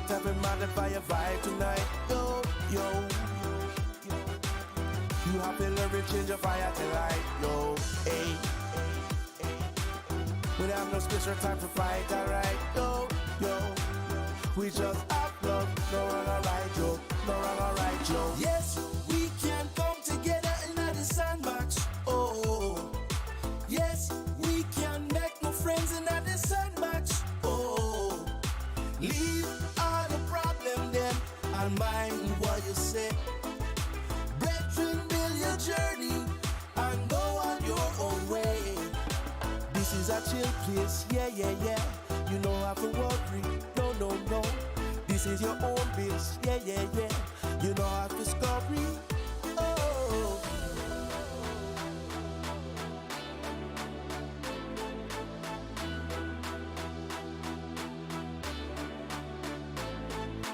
TikTok and modify your vibe tonight. Yo, yo. You have to learn to change your fire to light. Yo, hey. We don't have no space or time to fight, alright? Yo, yo. We just have love, no wrong or right, yo. No wrong or right, yo. Yes, we can come together in the sandbox. Oh, yes, we can make no friends in the sandbox. Oh, leave all the problem then and mind what you say. Brethren, build your journey and go on your own way. This is a chill place, yeah, yeah, yeah. You don't have to worry, no, no, no. This is your own base, yeah, yeah, yeah. You don't have to scurry, oh.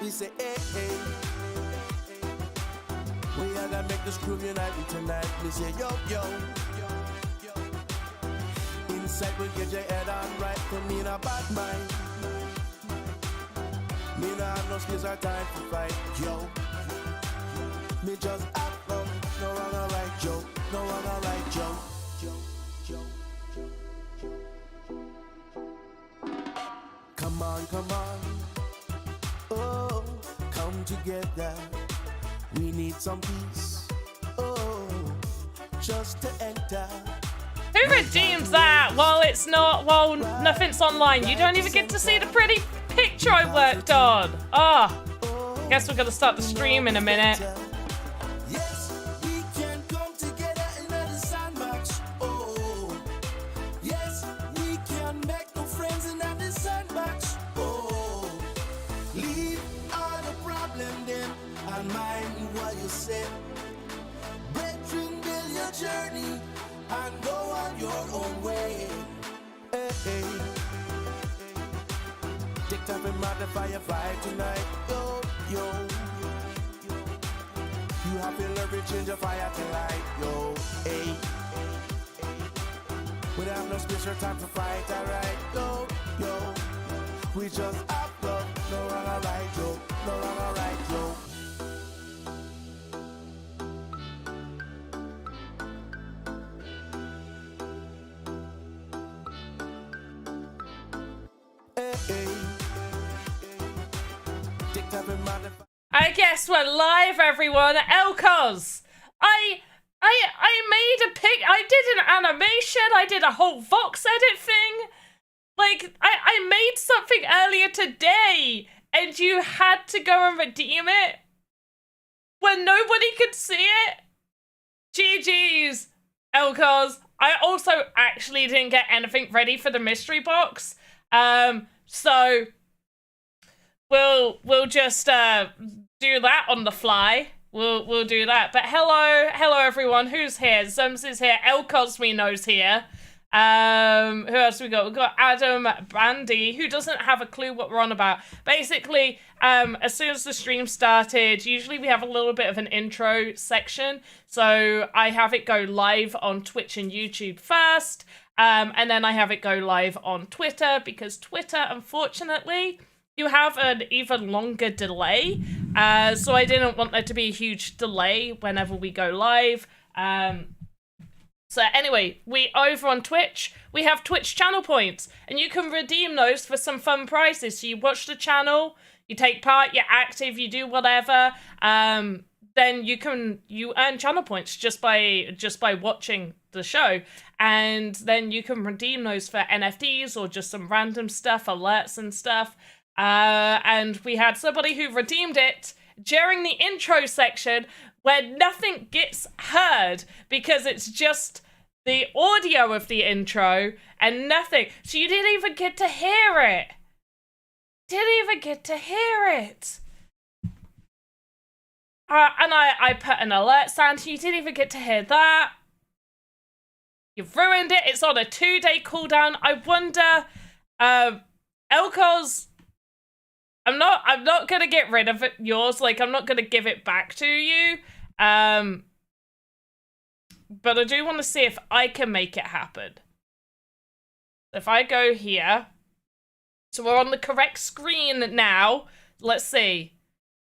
We say, hey, hey. We are gonna make this crew united tonight. We say, yo, yo. Inside will get your head on right. For me, not bad mind. Me not have no space or time to fight, yo. Me just have fun. No wrong or right, yo. No wrong or right, yo. Come on, come on. Oh, come together. We need some peace. Oh, just to enter. Who redeems that while it's not, while nothing's online? You don't even get to see the pretty picture I worked on. Oh, guess we're gonna start the stream in a minute. Yes, we can come together in the sandbox. Oh, yes, we can make no friends in the sandbox. Oh, leave all the problem then and mind what you say. Brethren, build your journey and go on your own way. Hey, hey. TikTok and modify your vibe tonight. Yo, yo. You have to learn to change your fire to light. Yo, hey. We don't have no space or time to fight, alright? Yo, yo. We just have love, no wrong or right, yo. No wrong or right, yo. I guess we're live, everyone. Elcos, I made a pic. I did an animation. I did a whole VoxEdit thing. Like, I made something earlier today, and you had to go and redeem it when nobody could see it. GG's, Elcos. I also actually didn't get anything ready for the mystery box. So we'll just do that on the fly. We'll do that. But hello everyone. Who's here? Zums is here. Elcos we know's here. Who else we got? We've got Adam Bandy, who doesn't have a clue what we're on about. Basically, as soon as the stream started, usually we have a little bit of an intro section. So I have it go live on Twitch and YouTube first. And then I have it go live on Twitter, because Twitter, unfortunately, you have an even longer delay. So I didn't want there to be a huge delay whenever we go live. So anyway, we over on Twitch, we have Twitch channel points, and you can redeem those for some fun prizes. So you watch the channel, you take part, you're active, you do whatever, then you earn channel points just by watching the show, and then you can redeem those for NFTs or just some random stuff, alerts and stuff. And we had somebody who redeemed it during the intro section, where nothing gets heard because it's just the audio of the intro and nothing. So you didn't even get to hear it. Didn't even get to hear it. And I put an alert sound, you didn't even get to hear that. You've ruined it. It's on a 2-day cooldown. I wonder, Elcos, I'm not gonna get rid of it, yours. Like, I'm not gonna give it back to you. But I do want to see if I can make it happen. If I go here, so we're on the correct screen now. let's see.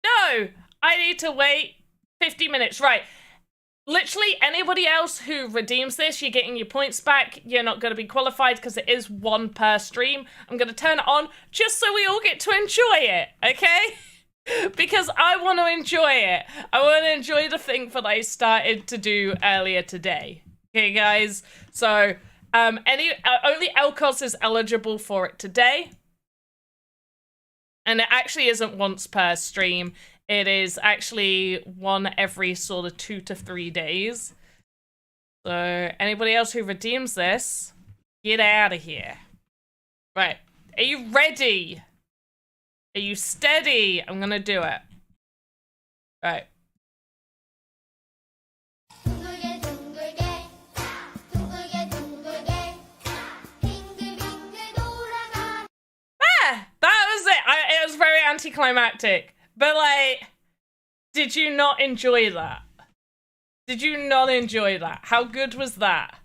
No, I need to wait 50 minutes. Right. Literally anybody else who redeems this, you're getting your points back. You're not going to be qualified because it is 1 per stream. I'm going to turn it on just so we all get to enjoy it, okay? Because I want to enjoy it. I want to enjoy the thing that I started to do earlier today. Okay, guys? So, only Elkos is eligible for it today. And it actually isn't once per stream. It is actually 1 every sort of 2 to 3 days. So anybody else who redeems this, get out of here. Right. Are you ready? Are you steady? I'm gonna do it. Right. That was it. It was very anticlimactic. But, like, did you not enjoy that? Did you not enjoy that? How good was that?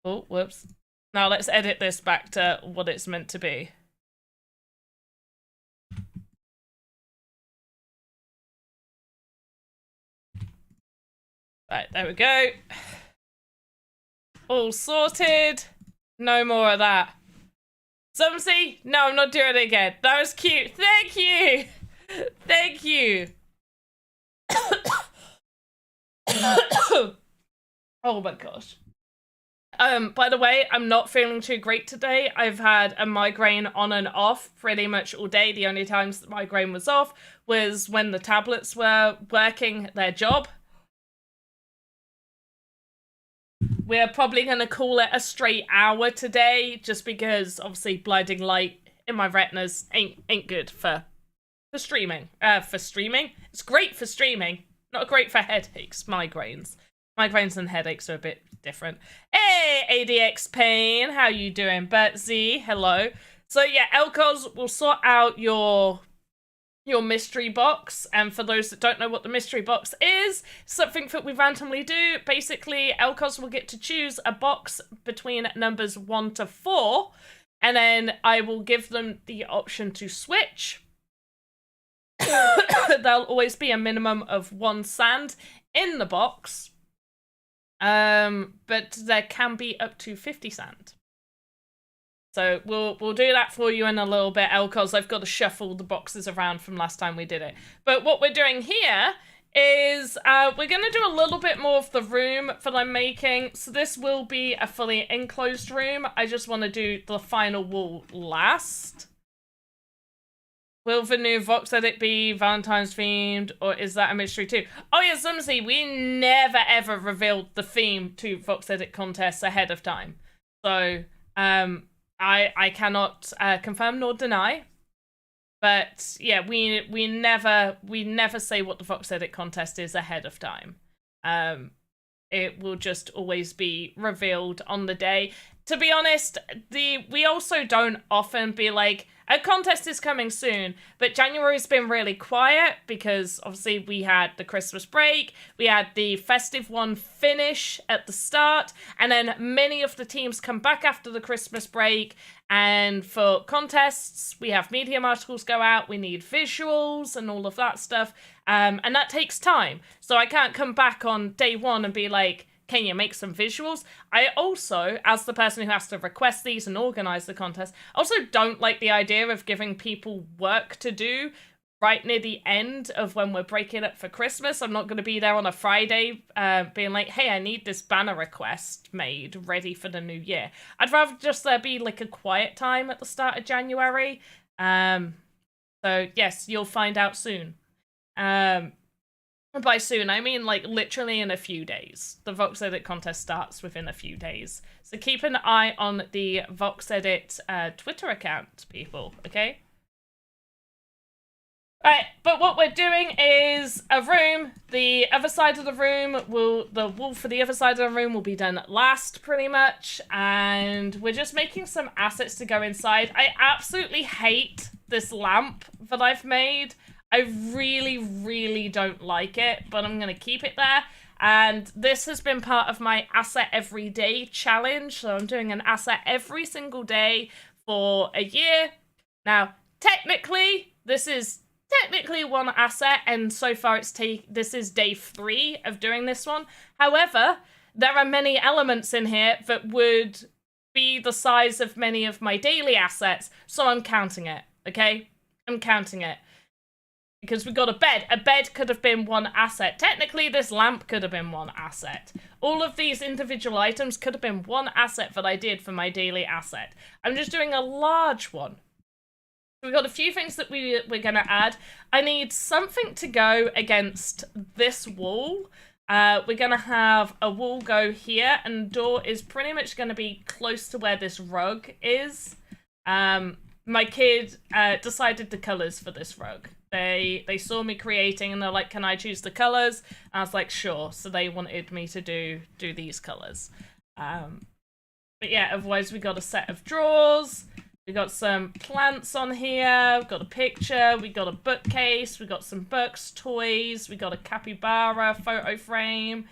Oh, whoops. Now let's edit this back to what it's meant to be. Right, there we go. All sorted. No more of that. Sumsy? No, I'm not doing it again. That was cute. Thank you. Thank you. Oh my gosh. By the way, I'm not feeling too great today. I've had a migraine on and off pretty much all day. The only times the migraine was off was when the tablets were working their job. We're probably going to call it a straight hour today, just because obviously blinding light in my retinas ain't good for streaming. For streaming? It's great for streaming, not great for headaches, migraines. Migraines and headaches are a bit different. Hey, ADX Pain, how you doing? Bert Z, hello. So yeah, Elkos will sort out your mystery box, and for those that don't know what the mystery box is, something that we randomly do. Basically, Elkos will get to choose a box between numbers 1 to 4, and then I will give them the option to switch. There'll always be a minimum of 1 sand in the box, but there can be up to 50 sand. So we'll do that for you in a little bit, Elkos. I've got to shuffle the boxes around from last time we did it. But what we're doing here is we're going to do a little bit more of the room that I'm making. So this will be a fully enclosed room. I just want to do the final wall last. Will the new VoxEdit be Valentine's themed, or is that a mystery too? Oh yeah, Zumsy, we never ever revealed the theme to VoxEdit contests ahead of time. So, I cannot confirm nor deny, but yeah, we never say what the VoxEdit contest is ahead of time. It will just always be revealed on the day. To be honest, we also don't often be like, a contest is coming soon, but January's been really quiet because obviously we had the Christmas break, we had the festive one finish at the start, and then many of the teams come back after the Christmas break, and for contests, we have medium articles go out, we need visuals and all of that stuff, and that takes time. So I can't come back on day one and be like, can you make some visuals? I also, as the person who has to request these and organize the contest, also don't like the idea of giving people work to do right near the end of when we're breaking up for Christmas. I'm not going to be there on a Friday being like, hey, I need this banner request made ready for the new year. I'd rather just there be like a quiet time at the start of January. So yes, you'll find out soon. By soon, I mean like literally in a few days. The VoxEdit contest starts within a few days. So keep an eye on the VoxEdit Twitter account, people, okay? Right, but what we're doing is a room. The other side of the room the wall for the other side of the room will be done last, pretty much. And we're just making some assets to go inside. I absolutely hate this lamp that I've made. I really, really don't like it, but I'm going to keep it there. And this has been part of my asset every day challenge. So I'm doing an asset every single day for a year. Now, technically, this is technically one asset, and so far this is day 3 of doing this one. However, there are many elements in here that would be the size of many of my daily assets, so I'm counting it, okay? I'm counting it. Because we got a bed. A bed could have been one asset. Technically, this lamp could have been one asset. All of these individual items could have been one asset that I did for my daily asset. I'm just doing a large one. We've got a few things that we're going to add. I need something to go against this wall. We're going to have a wall go here, and the door is pretty much going to be close to where this rug is. My kid decided the colours for this rug. They saw me creating and they're like, can I choose the colours? And I was like, sure. So they wanted me to do these colours. But yeah, otherwise we got a set of drawers. We got some plants on here. We've got a picture. We got a bookcase. We got some books, toys. We got a capybara photo frame.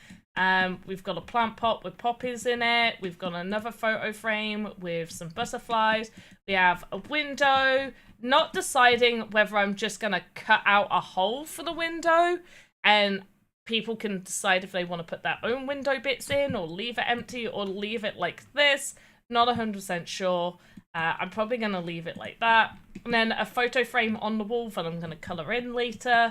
We've got a plant pot with poppies in it. We've got another photo frame with some butterflies. We have a window. Not deciding whether I'm just going to cut out a hole for the window and people can decide if they want to put their own window bits in or leave it empty or leave it like this. Not 100% sure. I'm probably going to leave it like that. And then a photo frame on the wall that I'm going to colour in later.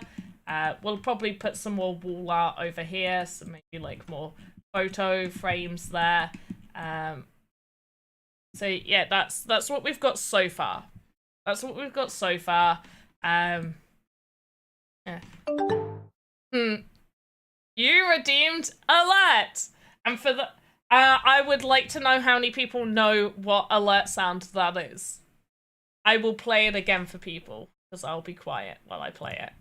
We'll probably put some more wall art over here. So maybe like more photo frames there. So yeah, that's what we've got so far. That's what we've got so far. Yeah. You redeemed alert! And for the I would like to know how many people know what alert sound that is. I will play it again for people, because I'll be quiet while I play it.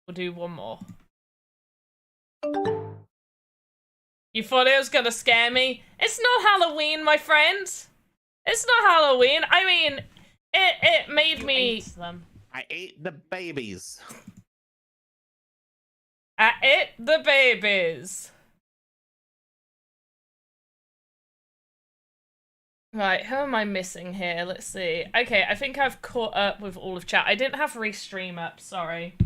We'll do one more. You thought it was gonna scare me? It's not Halloween, my friend. It's not Halloween. I mean, it made me... Ate them. I ate the babies. I ate the babies. Right, who am I missing here? Let's see. Okay, I think I've caught up with all of chat. I didn't have restream up, sorry.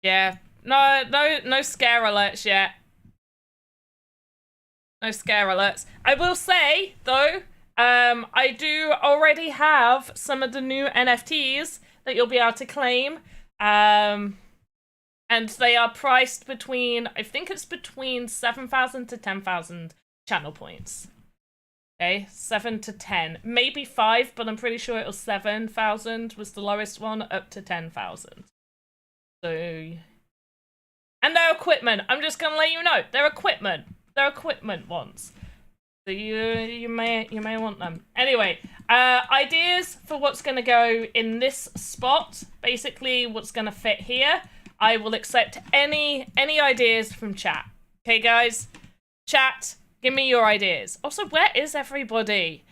Yeah. No scare alerts yet. No scare alerts. I will say, though, I do already have some of the new NFTs that you'll be able to claim. And they are priced between, I think it's between 7,000 to 10,000 channel points. Okay, 7 to 10. Maybe 5, but I'm pretty sure it was 7,000 was the lowest one, up to 10,000. So... And they're equipment. I'm just gonna let you know. They're equipment. They're equipment ones. So you may want them. Anyway, ideas for what's gonna go in this spot. Basically, what's gonna fit here. I will accept any ideas from chat. Okay, guys? Chat, give me your ideas. Also, where is everybody?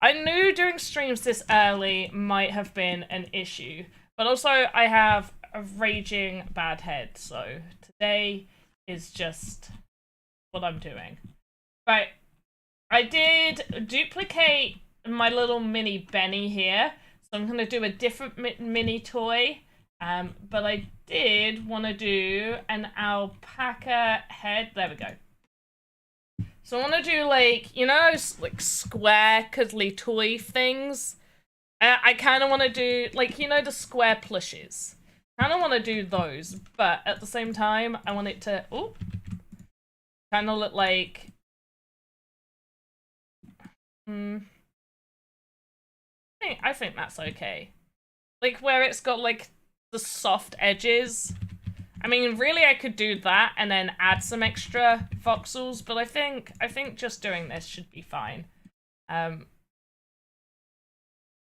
I knew doing streams this early might have been an issue, but also I have a raging bad head, so today is just what I'm doing. Right, I did duplicate my little mini Benny here, so I'm gonna do a different mini toy, but I did want to do an alpaca head. There we go. So I want to do like, you know, like square cuddly toy things. I kind of want to do like, you know, the square plushes. Kind of want to do those, but at the same time, I want it to kind of look like I think that's okay. Like where it's got like the soft edges. I mean, really, I could do that and then add some extra voxels, but I think just doing this should be fine.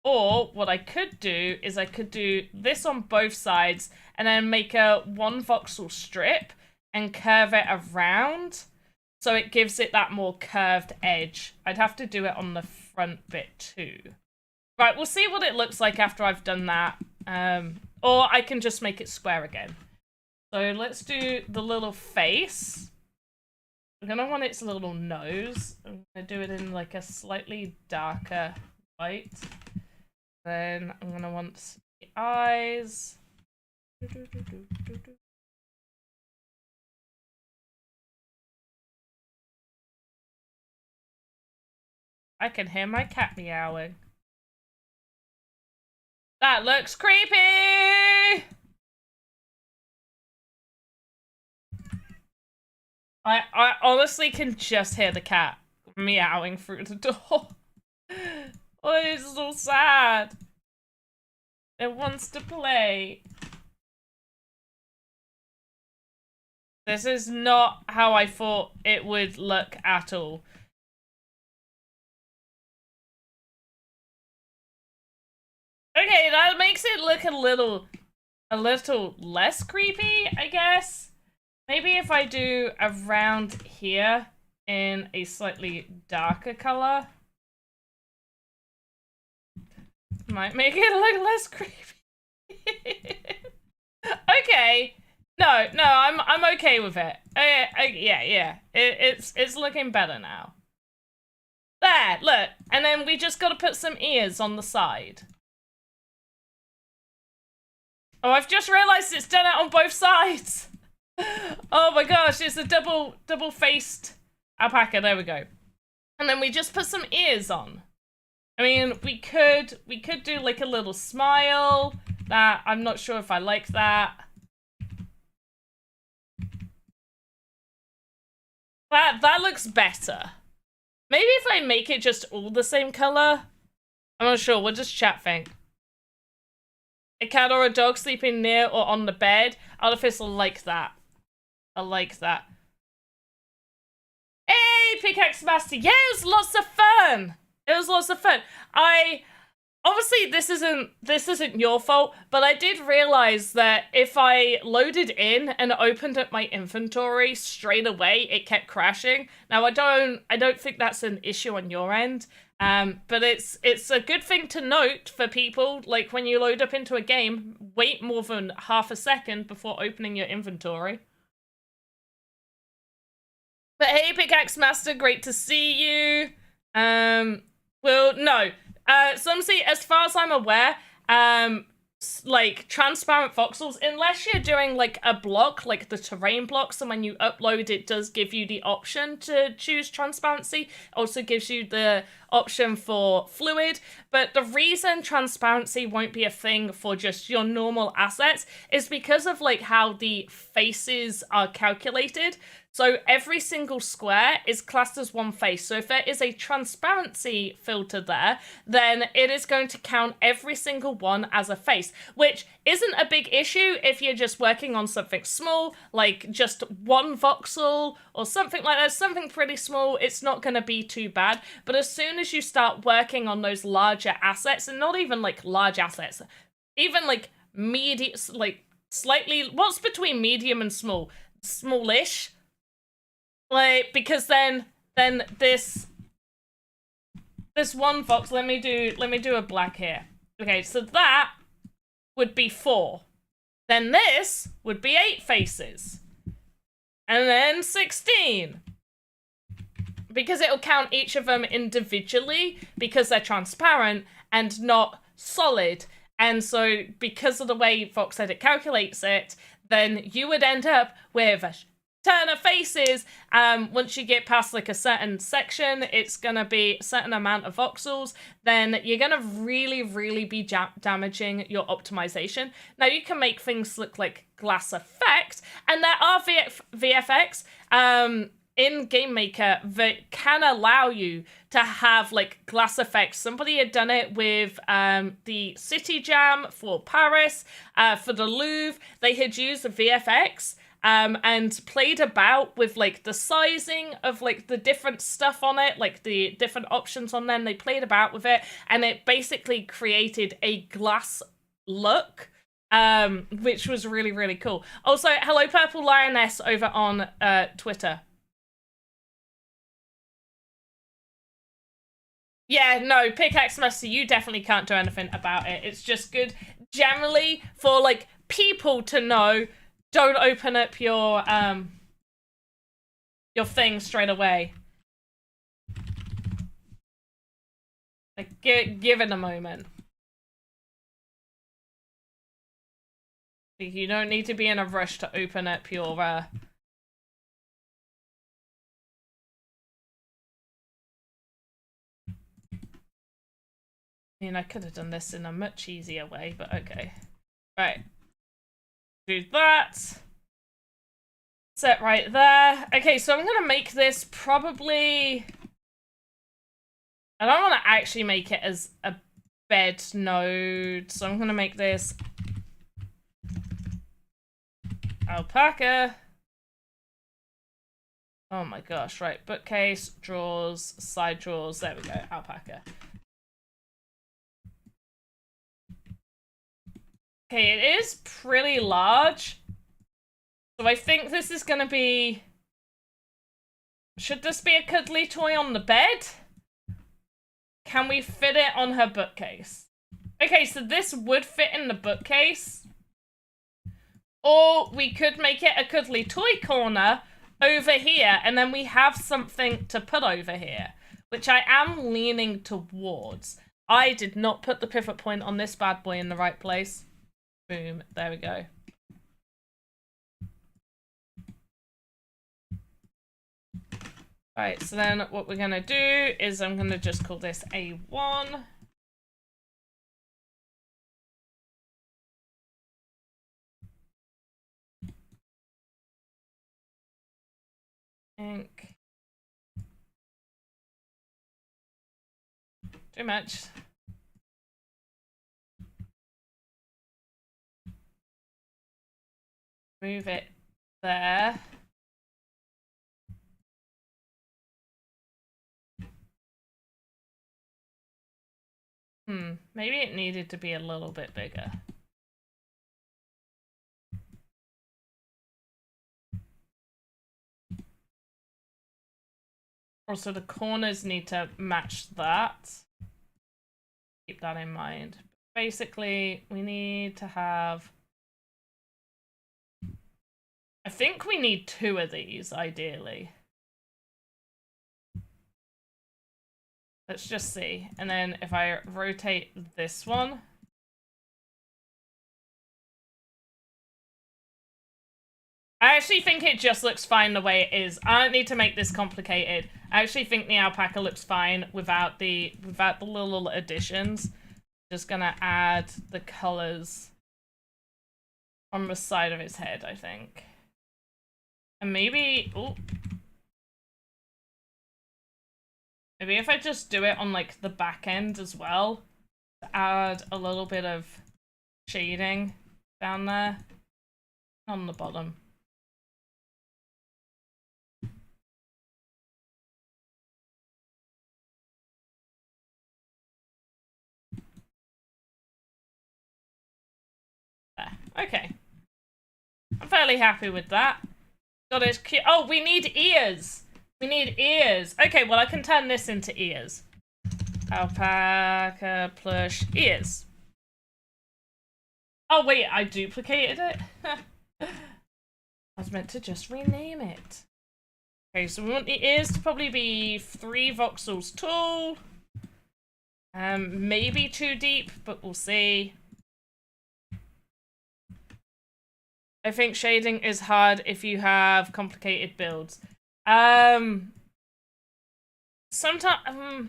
Or what I could do is I could do this on both sides and then make a one voxel strip and curve it around so it gives it that more curved edge. I'd have to do it on the front bit too. Right, we'll see what it looks like after I've done that. Or I can just make it square again. So let's do the little face. I'm gonna want its little nose. I'm gonna do it in like a slightly darker white. Then I'm gonna want the eyes. I can hear my cat meowing. That looks creepy! I honestly can just hear the cat meowing through the door. Oh, it's so sad. It wants to play. This is not how I thought it would look at all. Okay, that makes it look a little less creepy, I guess. Maybe if I do around here in a slightly darker color, might make it look less creepy. Okay, no, I'm okay with it. Yeah, it's looking better now. There, look, and then we just gotta put some ears on the side. Oh, I've just realized it's done it on both sides. Oh my gosh, it's a double-faced alpaca. There we go. And then we just put some ears on. I mean, we could do like a little smile. That I'm not sure if I like that. That looks better. Maybe if I make it just all the same color. I'm not sure. What does chat think? A cat or a dog sleeping near or on the bed. Artifice will like that. I like that. Hey, Pickaxe Master. Yeah, it was lots of fun. It was lots of fun. Obviously, this isn't your fault, but I did realize that if I loaded in and opened up my inventory straight away, it kept crashing. Now, I don't think that's an issue on your end. But it's a good thing to note for people, like when you load up into a game, wait more than half a second before opening your inventory. But hey, Pickaxe Master, great to see you. Well, no. Sumsy, as far as I'm aware, like transparent voxels, unless you're doing like a block, like the terrain blocks, and when you upload, it does give you the option to choose transparency. Also gives you the option for fluid. But the reason transparency won't be a thing for just your normal assets is because of like how the faces are calculated. So every single square is classed as one face. So if there is a transparency filter there, then it is going to count every single one as a face, which isn't a big issue if you're just working on something small, like just one voxel or something like that, something pretty small. It's not going to be too bad. But as soon as you start working on those larger assets, and not even like large assets, even like medium, like slightly, what's between medium and small? Smallish. Like, because then this one vox, let me do a black here. Okay, so that would be 4. Then this would be 8 faces. And then 16. Because it'll count each of them individually because they're transparent and not solid. And so because of the way VoxEdit calculates it, then you would end up with a ton of faces. Once you get past like a certain section, it's gonna be a certain amount of voxels, then you're gonna really be damaging your optimization. Now you can make things look like glass effect, and there are VFX in Game Maker that can allow you to have like glass effects. Somebody had done it with the City Jam for Paris, for the Louvre. They had used the VFX and played about with like the sizing of like the different stuff on it, like the different options on them. They played about with it, and it basically created a glass look, which was really cool. Also, hello Purple Lioness over on Twitter. Yeah, no, Pickaxe Master, you definitely can't do anything about it. It's just good generally for like people to know. Don't open up your your thing straight away. Like, give it a moment. You don't need to be in a rush to open up your, I mean, I could have done this in a much easier way, but okay. Right. Do that. Set right there. Okay, so I'm gonna make this probably... I don't want to actually make it as a bed node, so I'm gonna make this alpaca. Oh my gosh, right. Bookcase, drawers, side drawers. There we go, alpaca. Okay, it is pretty large. So I think this is gonna be... Should this be a cuddly toy on the bed? Can we fit it on her bookcase? Okay, so this would fit in the bookcase. Or we could make it a cuddly toy corner over here, and then we have something to put over here, which I am leaning towards. I did not put the pivot point on this bad boy in the right place. Boom, there we go. Right, so then what we're gonna do is I'm gonna just call this A1. Ink. Too much. Move it there. Maybe it needed to be a little bit bigger. Also, the corners need to match that. Keep that in mind. Basically, we need to have... I think we need 2 of these, ideally. Let's just see. And then if I rotate this one... I actually think it just looks fine the way it is. I don't need to make this complicated. I actually think the alpaca looks fine without the little additions. Just gonna add the colors on the side of his head, I think. And maybe, ooh. Maybe if I just do it on like the back end as well, to add a little bit of shading down there on the bottom. Okay. I'm fairly happy with that. Got his cute. Oh, we need ears. We need ears. Okay, well, I can turn this into ears. Alpaca plush ears. Oh, wait, I duplicated it? I was meant to just rename it. Okay, so we want the ears to probably be 3 voxels tall. Maybe 2 deep, but we'll see. I think shading is hard if you have complicated builds. Sometimes,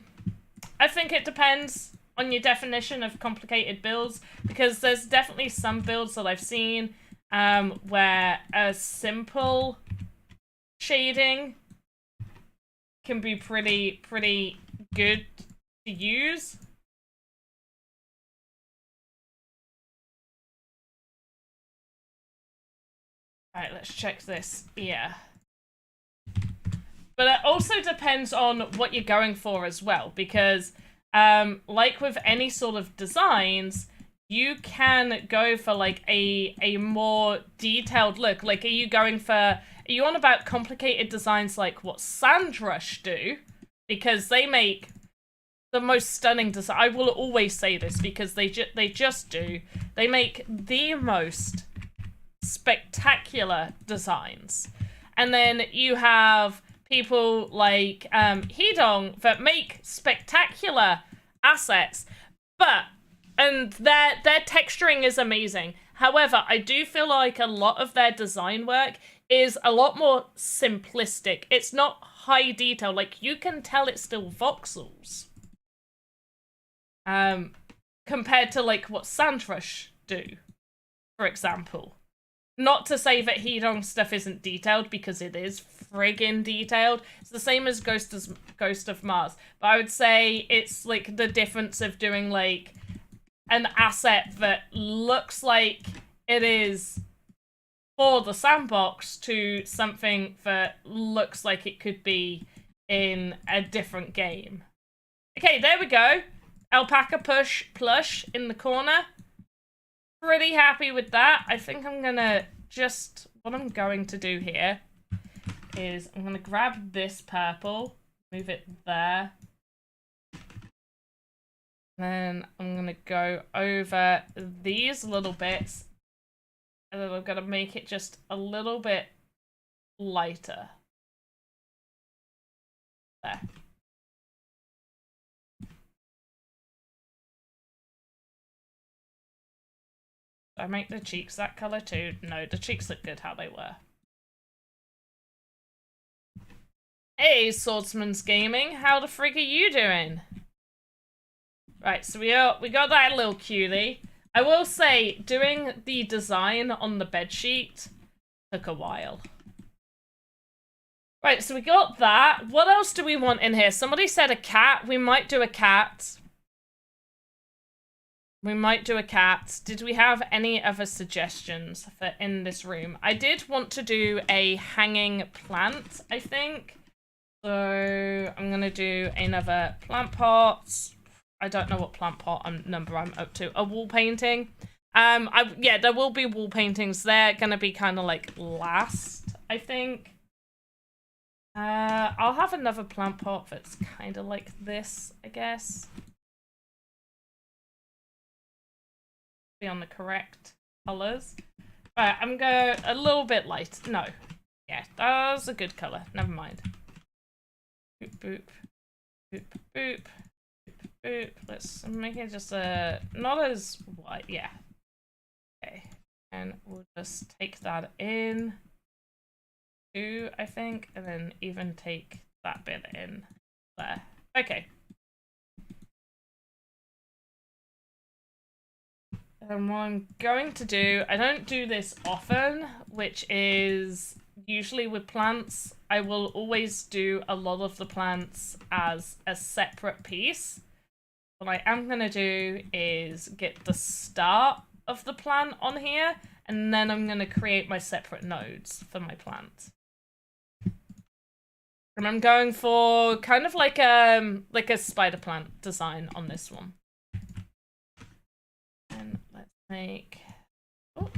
I think it depends on your definition of complicated builds, because there's definitely some builds that I've seen where a simple shading can be pretty good to use. Alright, let's check this ear. But it also depends on what you're going for as well, because like with any sort of designs, you can go for like a more detailed look. Like, are you on about complicated designs like what Sandrush do? Because they make the most stunning design. I will always say this because they just do. They make the most spectacular designs. And then you have people like Hedong that make spectacular assets, and their texturing is amazing. However, I do feel like a lot of their design work is a lot more simplistic. It's not high detail. Like, you can tell it's still voxels. Compared to like what Sandrush do, for example. Not to say that Hedong stuff isn't detailed, because it is friggin' detailed. It's the same as Ghost of Mars. But I would say it's like the difference of doing like an asset that looks like it is for the sandbox to something that looks like it could be in a different game. Okay, there we go. Alpaca plush in the corner. Pretty happy with that. I think I'm gonna what I'm going to do here is I'm gonna grab this purple, move it there. Then I'm gonna go over these little bits, and then I'm gonna make it just a little bit lighter. There. I make the cheeks that color too? No, the cheeks look good how they were. Hey, Swordsman's Gaming, how the frig are you doing? Right, so we got that little cutie. I will say, doing the design on the bedsheet took a while. Right, so we got that. What else do we want in here? Somebody said a cat. We might do a cat. We might do a cat. Did we have any other suggestions for in this room? I did want to do a hanging plant, I think. So I'm going to do another plant pot. I don't know what plant pot number I'm up to. A wall painting. Yeah, there will be wall paintings. They're going to be kind of like last, I think. I'll have another plant pot that's kind of like this, I guess. Be on the correct colors. Right, I'm going a little bit light. No. Yeah, that was a good color. Never mind. Boop, boop. Boop, boop. Boop, boop. Let's make it just not as white. Yeah. Okay. And we'll just take that in. Two, I think. And then even take that bit in there. Okay. And what I'm going to do, I don't do this often, which is usually with plants, I will always do a lot of the plants as a separate piece. What I am going to do is get the start of the plant on here, and then I'm going to create my separate nodes for my plant. And I'm going for kind of like a spider plant design on this one. And let's make... Oh.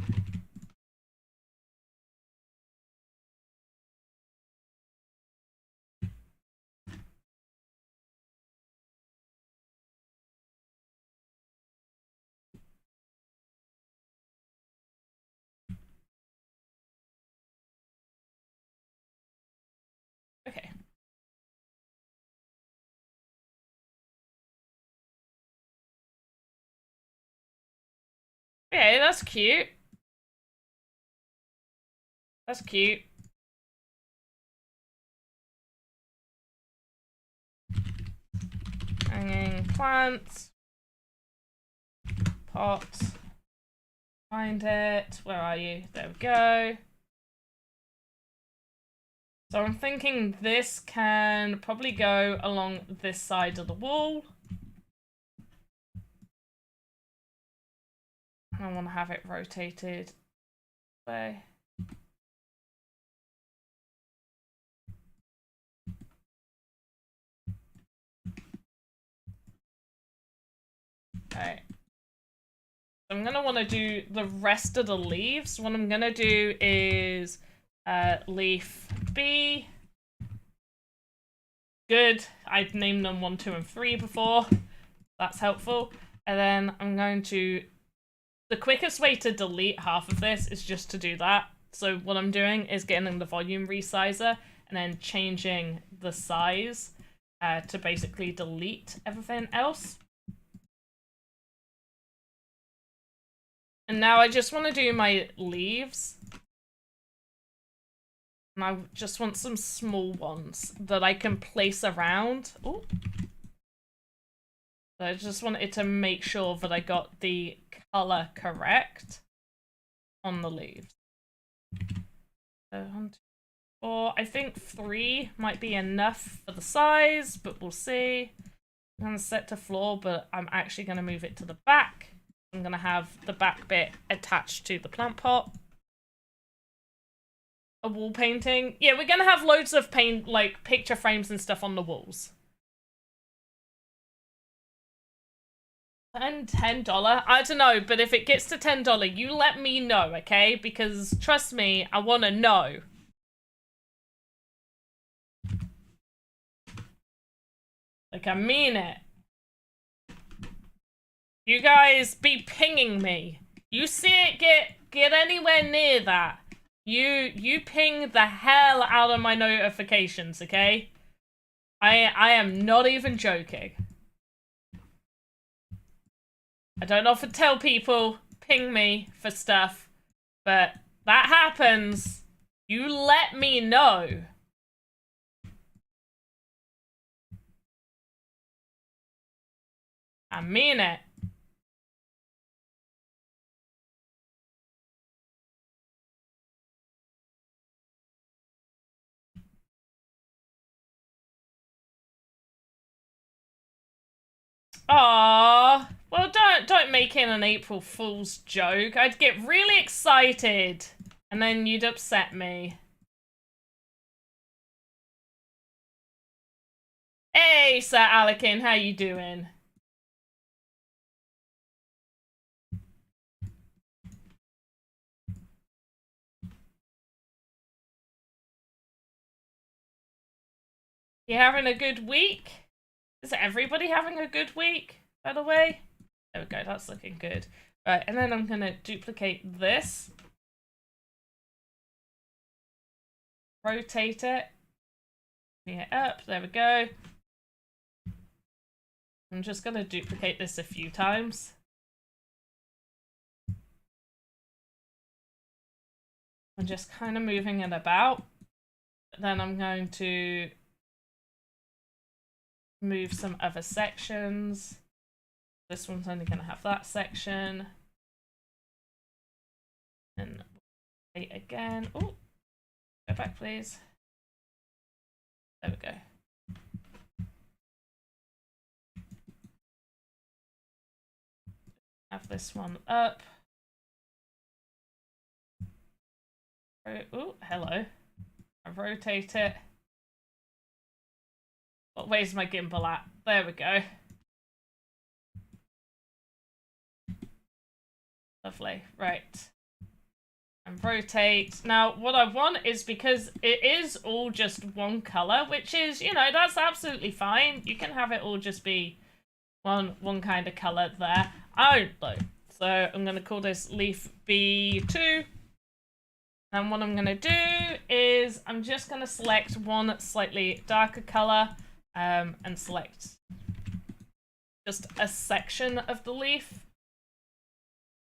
Okay. Okay, that's cute. That's cute. Hanging plants. Pot. Find it. Where are you? There we go. So I'm thinking this can probably go along this side of the wall. I want to have it rotated this way. Okay. So I'm going to want to do the rest of the leaves. What I'm going to do is leaf B. Good. I'd named them 1, 2, and 3 before. That's helpful. And then I'm going to... The quickest way to delete half of this is just to do that. So what I'm doing is getting the volume resizer and then changing the size to basically delete everything else. And now I just want to do my leaves. And I just want some small ones that I can place around. Ooh. So I just wanted to make sure that I got the color correct on the leaves. So 1, 2, 4. I think 3 might be enough for the size, but we'll see. I'm going to set to floor, but I'm actually going to move it to the back. I'm going to have the back bit attached to the plant pot. A wall painting. Yeah, we're going to have loads of paint, like picture frames and stuff on the walls. And $10? I don't know, but if it gets to $10, you let me know, okay? Because trust me, I want to know. Like, I mean it. You guys be pinging me. You see it get anywhere near that. You ping the hell out of my notifications, okay? I am not even joking. I don't often tell people ping me for stuff, but that happens. You let me know. I mean it. Aww. Well, don't make it an April Fool's joke. I'd get really excited, and then you'd upset me. Hey, Sir Alekin, how you doing? You having a good week? Is everybody having a good week, by the way? There we go, that's looking good. Right, and then I'm gonna duplicate this. Rotate it. Bring it up, there we go. I'm just gonna duplicate this a few times. I'm just kind of moving it about. Then I'm going to move some other sections. This one's only going to have that section. And wait again. Oh, go back, please. There we go. Have this one up. Oh, hello. I rotate it. What way's my gimbal at? There we go. Lovely. Right. And rotate. Now, what I want is, because it is all just one color, which is, you know, that's absolutely fine. You can have it all just be one kind of color there. I don't know. So I'm going to call this leaf B2. And what I'm going to do is I'm just going to select one slightly darker color and select just a section of the leaf.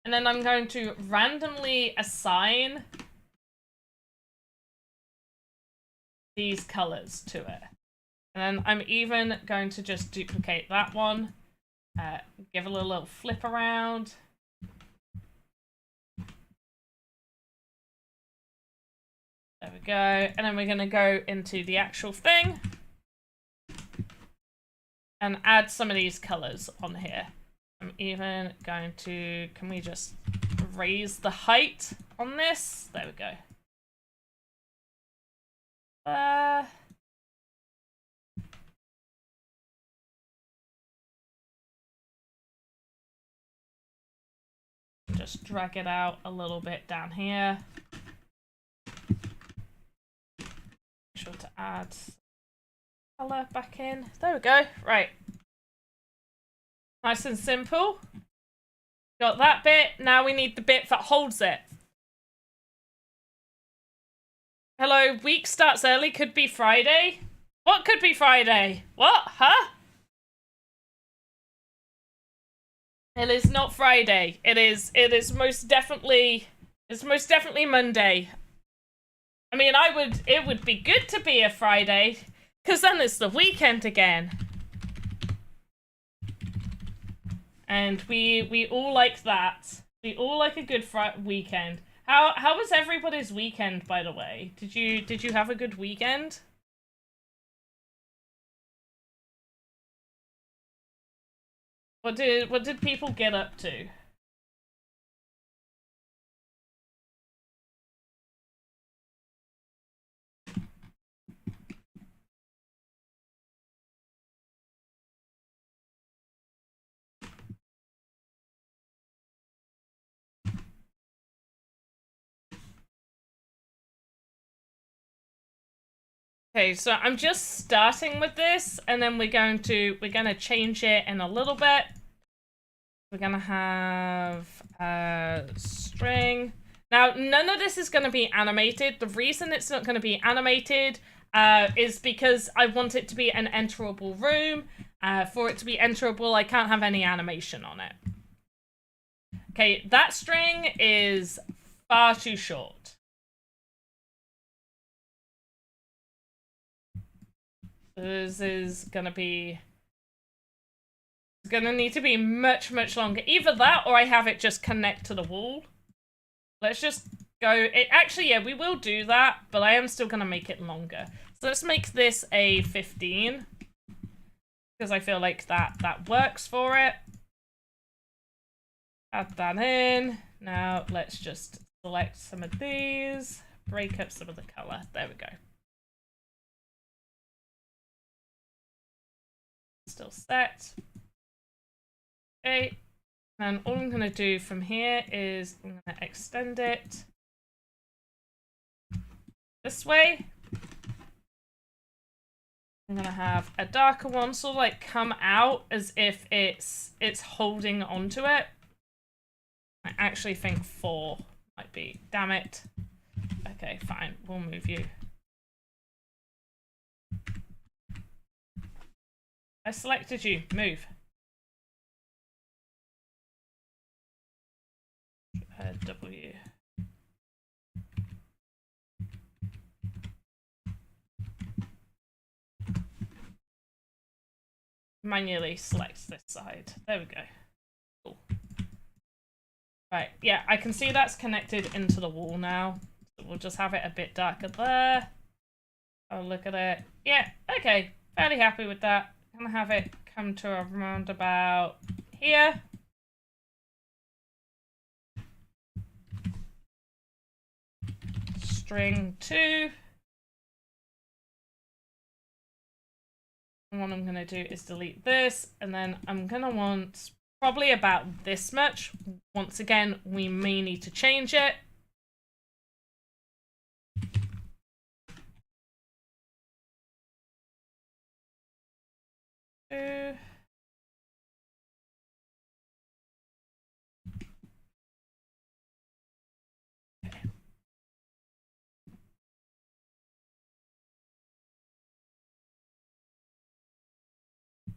And then I'm going to randomly assign these colors to it. And then I'm even going to just duplicate that one, give it a little flip around. There we go. And then we're going to go into the actual thing and add some of these colors on here. I'm even going to, can we just raise the height on this? There we go. Just drag it out a little bit down here. Make sure to add color back in. There we go. Right. Nice and simple. Got that bit. Now we need the bit that holds it. Hello, week starts early, could be Friday. What could be Friday? What? Huh? It is not Friday. It is most definitely, it's most definitely Monday. I mean, it would be good to be a Friday, because then it's the weekend again. And we all like that. We all like a good weekend. How was everybody's weekend, by the way? Did you have a good weekend? What did people get up to? Okay, so I'm just starting with this, and then we're gonna change it in a little bit. We're gonna have a string. Now, none of this is gonna be animated. The reason it's not gonna be animated is because I want it to be an enterable room. For it to be enterable, I can't have any animation on it. Okay, that string is far too short. This is gonna be... It's gonna need to be much, much longer. Either that, or I have it just connect to the wall. Let's just go... Actually, yeah, we will do that, but I am still gonna make it longer. So let's make this a 15. Because I feel like that works for it. Add that in. Now, let's just select some of these. Break up some of the color. There we go. Still set. Okay, and all I'm going to do from here is I'm going to extend it this way. I'm going to have a darker one sort of like come out as if it's holding onto it. I actually think 4 might be. Damn it. Okay, fine. We'll move you. I selected you. Move. W. Manually select this side. There we go. Cool. Right, yeah, I can see that's connected into the wall now. So we'll just have it a bit darker there. Oh, look at it. Yeah, okay. Fairly happy with that. I'm gonna have it come to around about here. String 2. And what I'm going to do is delete this, and then I'm going to want probably about this much. Once again, we may need to change it.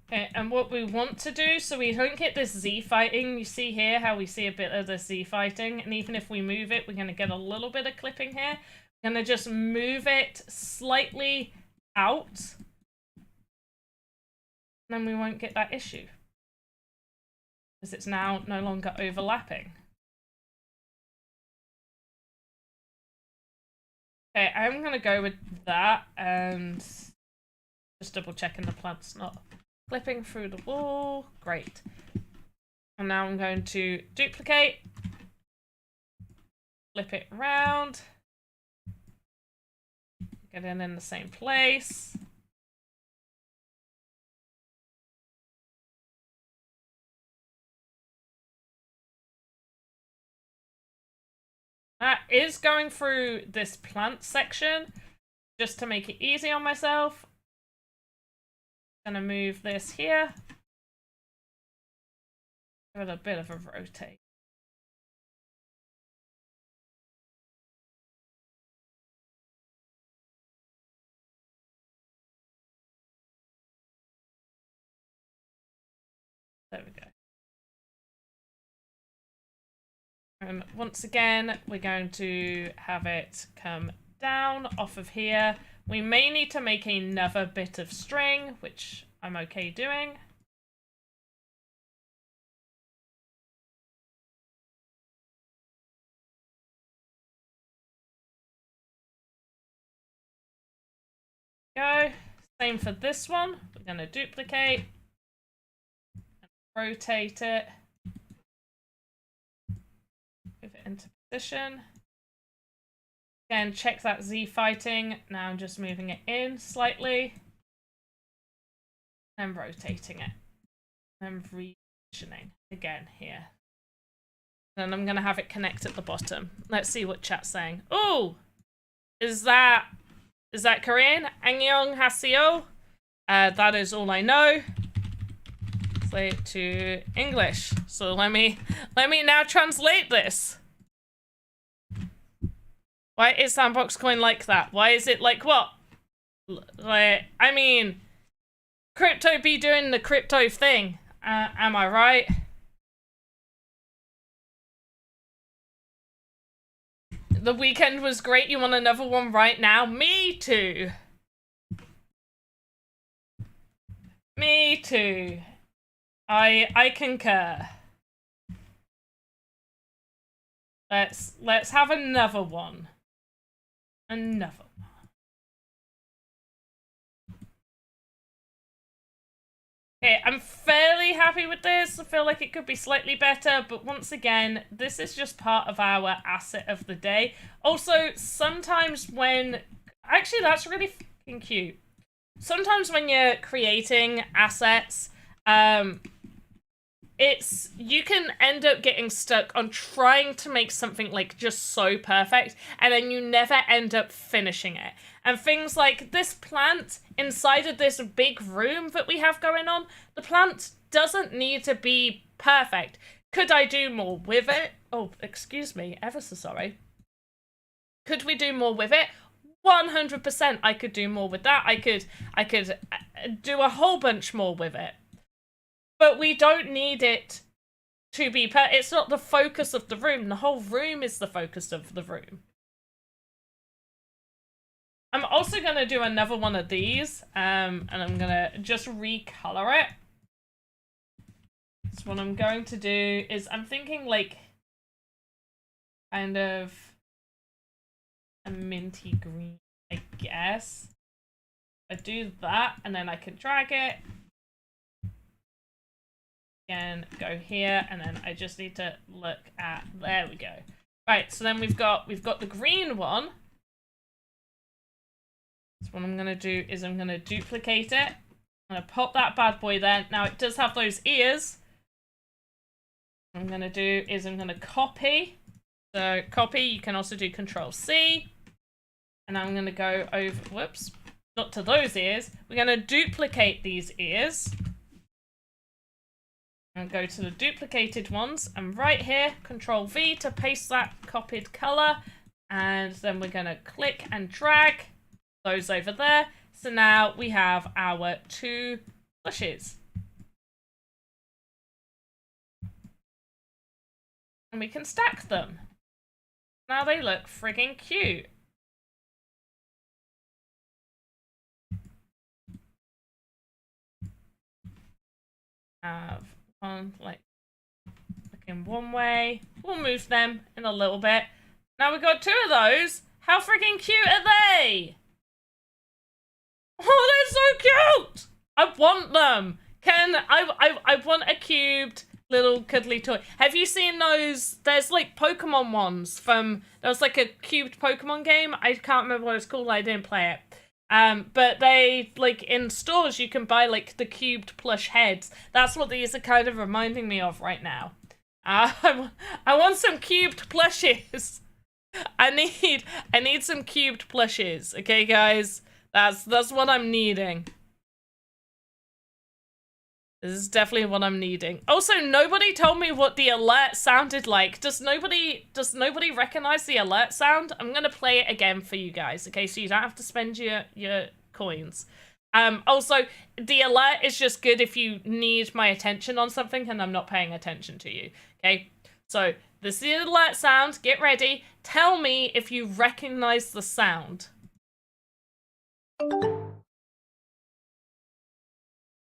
Okay, and what we want to do, so we don't get this Z fighting, you see here how we see a bit of the Z fighting, and even if we move it, we're going to get a little bit of clipping here. We're going to just move it slightly out, and then we won't get that issue. Because it's now no longer overlapping. Okay, I'm going to go with that, and just double checking the plant's not clipping through the wall. Great. And now I'm going to duplicate, flip it around, get it in the same place. That is going through this plant section, just to make it easy on myself. Gonna move this here. Give it a bit of a rotate. There we go. And once again, we're going to have it come down off of here. We may need to make another bit of string, which I'm okay doing. Go. Same for this one. We're going to duplicate and rotate it. Move it into position. Again, check that Z fighting. Now I'm just moving it in slightly and rotating it. And repositioning again here. Then I'm going to have it connect at the bottom. Let's see what chat's saying. Oh, is that Korean? Annyeonghaseyo. That is all I know. Translate it to English. So let me now translate this. Why is Sandbox Coin like that? Why is it like what? Like, I mean, crypto be doing the crypto thing. Am I right? The weekend was great. You want another one right now? Me too. Me too. I concur. Let's have another one. Another one. Okay, I'm fairly happy with this. I feel like it could be slightly better, but once again, this is just part of our asset of the day. Also, sometimes when... Actually, that's really fucking cute. Sometimes when you're creating assets, you can end up getting stuck on trying to make something like just so perfect, and then you never end up finishing it. And things like this plant inside of this big room that we have going on, the plant doesn't need to be perfect. Could I do more with it? Oh, excuse me, ever so sorry. Could we do more with it? 100% I could do more with that. I could do a whole bunch more with it. But we don't need it to be it's not the focus of the room. The whole room is the focus of the room. I'm also going to do another one of these, and I'm going to just recolor it. So what I'm going to do is I'm thinking like kind of a minty green, I guess. I do that, and then I can drag it. Again, go here, and then I just need to look at, there we go. Right, so then we've got the green one. So what I'm gonna do is I'm gonna duplicate it. I'm gonna pop that bad boy there. Now it does have those ears. What I'm gonna do is I'm gonna copy. So copy, you can also do Control-C. And I'm gonna go over, whoops, not to those ears. We're gonna duplicate these ears. And go to the duplicated ones, and right here, Control-V to paste that copied color. And then we're gonna click and drag those over there. So now we have our two plushes. And we can stack them. Now they look friggin' cute. Have one like looking one way. We'll move them in a little bit. Now we've got two of those. How freaking cute are they? Oh, they're so cute! I want them. I want a cubed little cuddly toy. Have you seen those? There's like Pokemon ones from, there was like a cubed Pokemon game. I can't remember what it's called. I didn't play it. But they, like, in stores, you can buy, like, the cubed plush heads. That's what these are kind of reminding me of right now. I want some cubed plushes. I need some cubed plushes. Okay, guys? That's what I'm needing. This is definitely what I'm needing. Also, nobody told me what the alert sounded like. Does nobody recognize the alert sound? I'm gonna play it again for you guys, okay? So you don't have to spend your coins. Also, the alert is just good if you need my attention on something and I'm not paying attention to you, okay? So, this is the alert sound. Get ready. Tell me if you recognize the sound.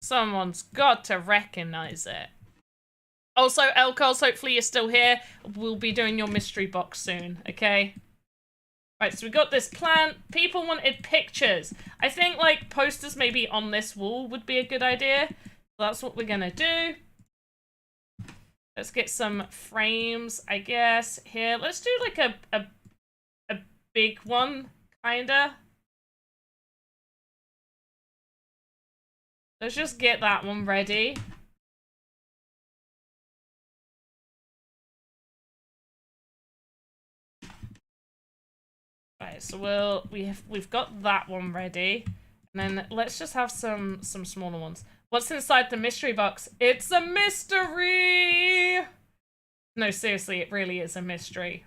Someone's got to recognize it. Also, Elcos, hopefully you're still here. We'll be doing your mystery box soon, okay? Right, so we got this plant. People wanted pictures. I think, like, posters maybe on this wall would be a good idea. So that's what we're gonna do. Let's get some frames, I guess, here. Let's do, like, a big one, kinda. Let's just get that one ready. Right, so we've got that one ready. And then let's just have some smaller ones. What's inside the mystery box? It's a mystery! No, seriously, it really is a mystery.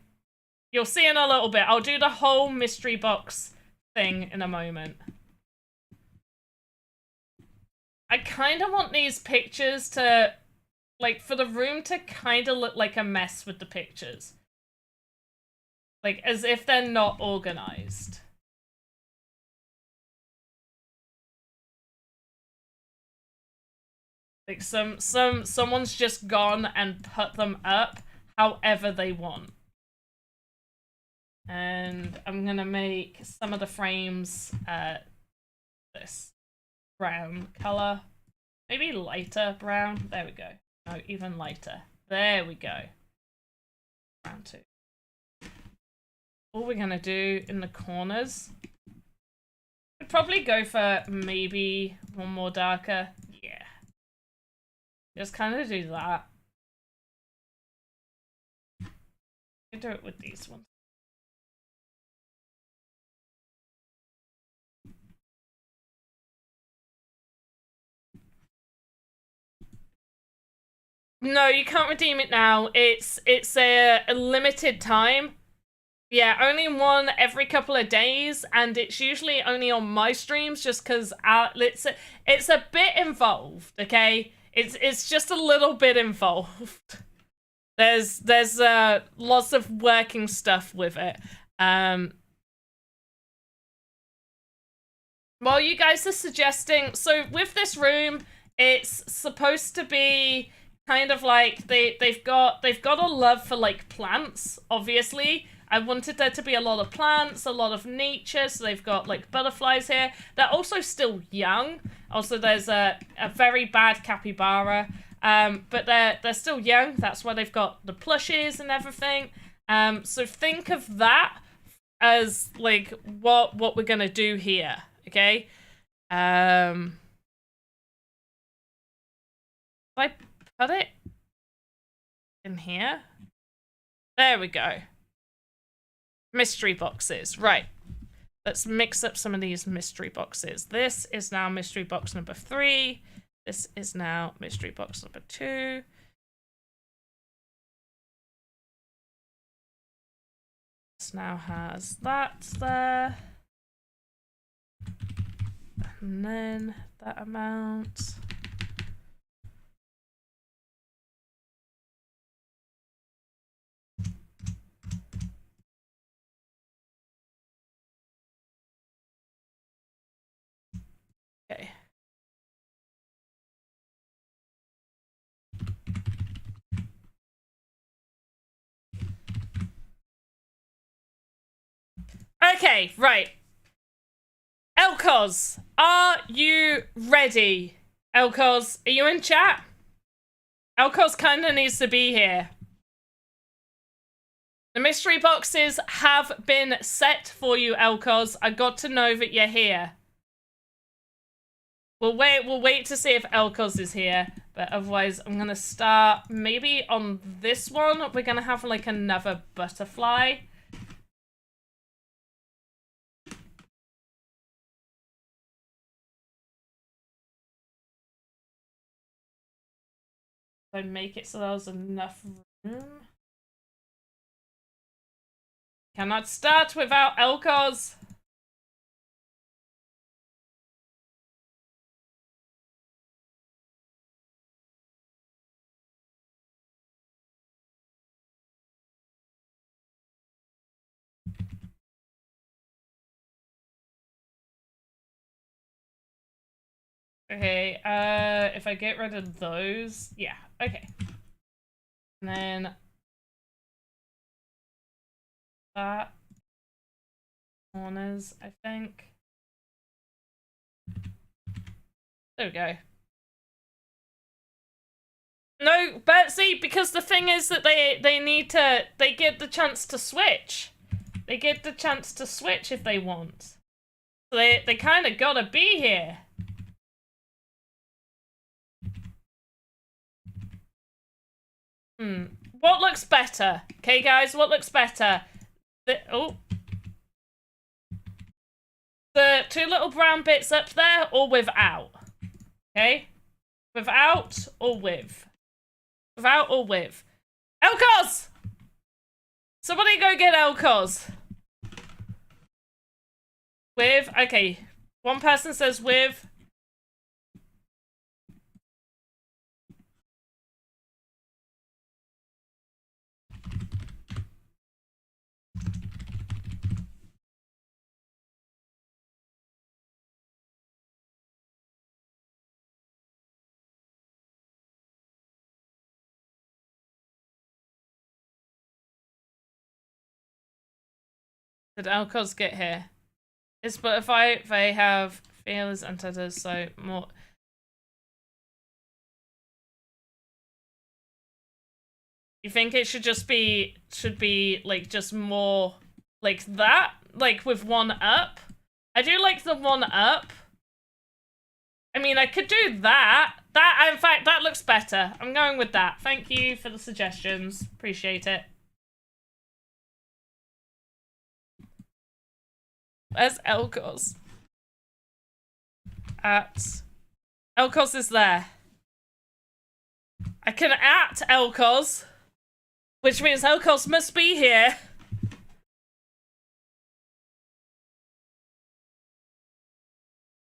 You'll see in a little bit. I'll do the whole mystery box thing in a moment. I kind of want these pictures to, like, for the room to kind of look like a mess with the pictures. Like, as if they're not organized. Like, someone's just gone and put them up however they want. And I'm gonna make some of the frames, this brown color. Maybe lighter brown. There we go. No, even lighter. There we go. Brown too. All we're gonna do in the corners. I'd probably go for maybe one more darker. Yeah. Just kind of do that. I do it with these ones. No, you can't redeem it now. It's a limited time. Yeah, only one every couple of days, and it's usually only on my streams just because it's a bit involved, okay? It's just a little bit involved. There's lots of working stuff with it. Well, you guys are suggesting, so with this room, it's supposed to be kind of like they've got a love for like plants, obviously. I wanted there to be a lot of plants, a lot of nature, so they've got like butterflies here. They're also still young. Also, there's a very bad capybara, but they're still young. That's why they've got the plushes and everything. So think of that as like what we're gonna do here, okay? I put it in here. There we go. Mystery boxes, right. Let's mix up some of these mystery boxes. This is now mystery box number 3. This is now mystery box number 2. This now has that there. And then that amount. Okay. Okay, right. Elcos, are you ready? Elcos, are you in chat? Elcos kinda needs to be here. The mystery boxes have been set for you, Elcos. I got to know that you're here. We'll wait to see if Elcos is here, but otherwise I'm gonna start maybe on this one. We're gonna have like another butterfly. I make it so there's enough room. Cannot start without Elcos. Okay, if I get rid of those, yeah, okay. And then that corners, I think. There we go. No, but see, because the thing is that they get the chance to switch. They get the chance to switch if they want. So they kind of gotta be here. What looks better? Okay, guys, what looks better? The two little brown bits up there, or without? Okay, without or with? Without or with? Elcos! Somebody go get Elcos. With, okay. One person says with. Did Elcos get here? It's but if they have feelers and tethers, so more. You think it should be like just more like that, like with one up? I do like the one up. I mean, I could do that. In fact, that looks better. I'm going with that. Thank you for the suggestions. Appreciate it. Where's Elcos? Elcos is there. I can at Elcos, which means Elcos must be here.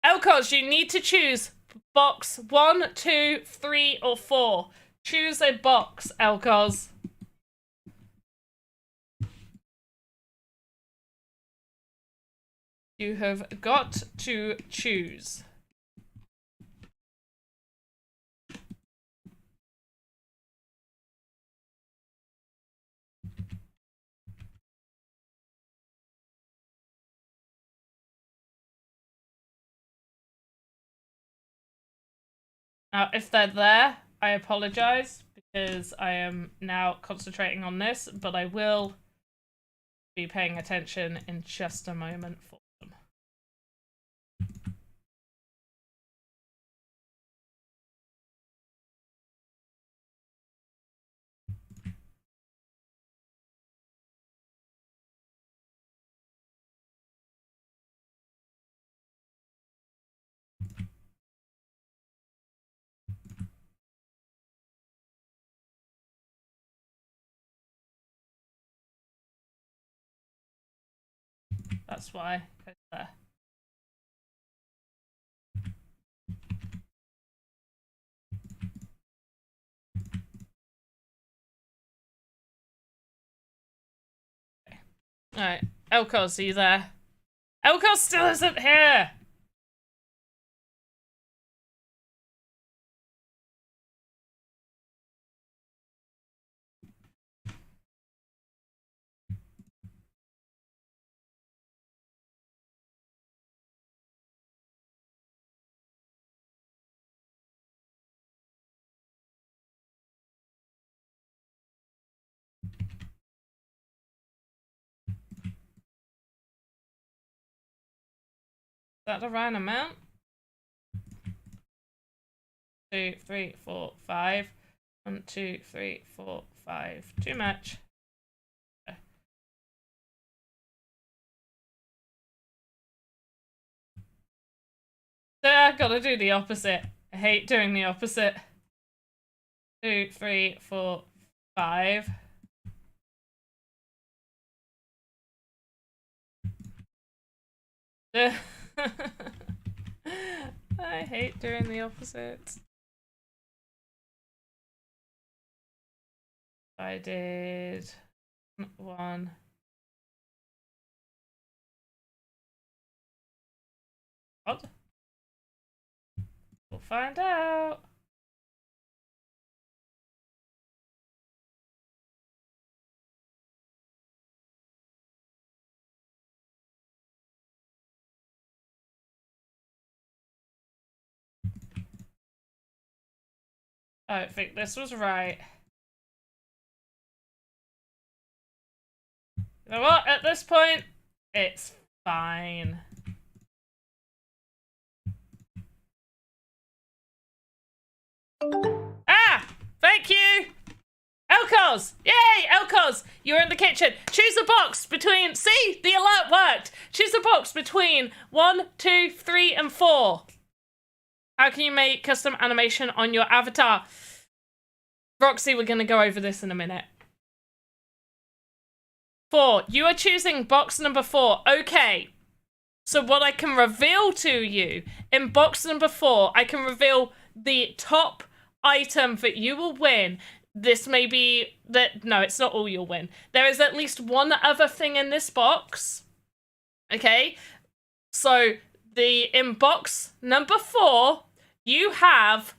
Elcos, you need to choose box 1, 2, 3, or 4. Choose a box, Elcos. You have got to choose. Now, if they're there, I apologize because I am now concentrating on this, but I will be paying attention in just a moment for them. That's why it's there. Okay. Alright, Elcos, are you there? Elcos still isn't here! Is that the right amount? 2, 3, 4, 5. 1, 2, 3, 4, 5. Too much. Okay. I gotta do the opposite. I hate doing the opposite. 2, 3, 4, 5. I hate doing the opposite. I did 1. What? find out. I don't think this was right. You know what? At this point, it's fine. Ah! Thank you! Elcos! Yay! Elcos! You're in the kitchen. Choose a box between... See? The alert worked! Choose a box between 1, 2, 3, and 4. How can you make custom animation on your avatar? Roxy, we're going to go over this in a minute. 4. You are choosing box number 4. Okay. So what I can reveal to you, in box number 4, I can reveal the top item that you will win. This may be... No, it's not all you'll win. There is at least one other thing in this box. Okay? So, in box number 4, you have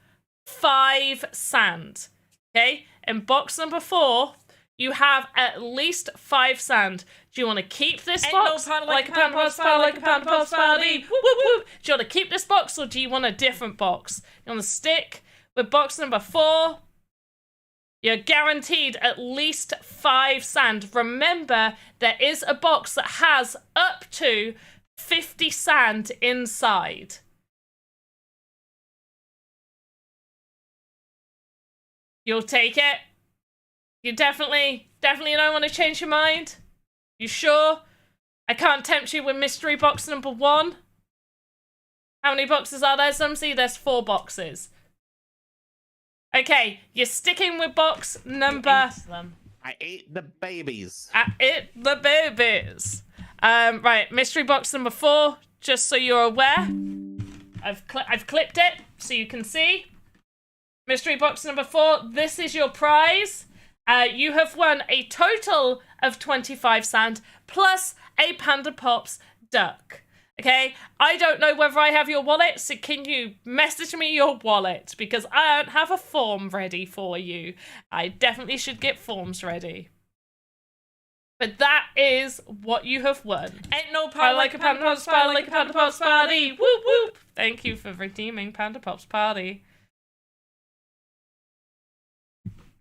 5 sand. Okay? In box number 4, you have at least 5 sand. Do you want to keep this box? Like a Pandapops party, like a Pandapops party. Whoop, whoop, whoop. Do you want to keep this box or do you want a different box? You want to stick with box number 4? You're guaranteed at least 5 sand. Remember, there is a box that has up to 50 sand inside. You'll take it? You definitely don't want to change your mind? You sure? I can't tempt you with mystery box number 1. How many boxes are there, Sumsy? There's 4 boxes. Okay, you're sticking with box number... I ate the babies. I ate the babies. Right, mystery box number 4, just so you're aware. I've clipped it so you can see. Mystery box number 4, this is your prize. You have won a total of 25 sand plus a Pandapops duck. Okay, I don't know whether I have your wallet, so can you message me your wallet? Because I don't have a form ready for you. I definitely should get forms ready. But that is what you have won. Ain't no party like a Pandapops party, like a Pandapops party. Whoop whoop. Thank you for redeeming Pandapops party.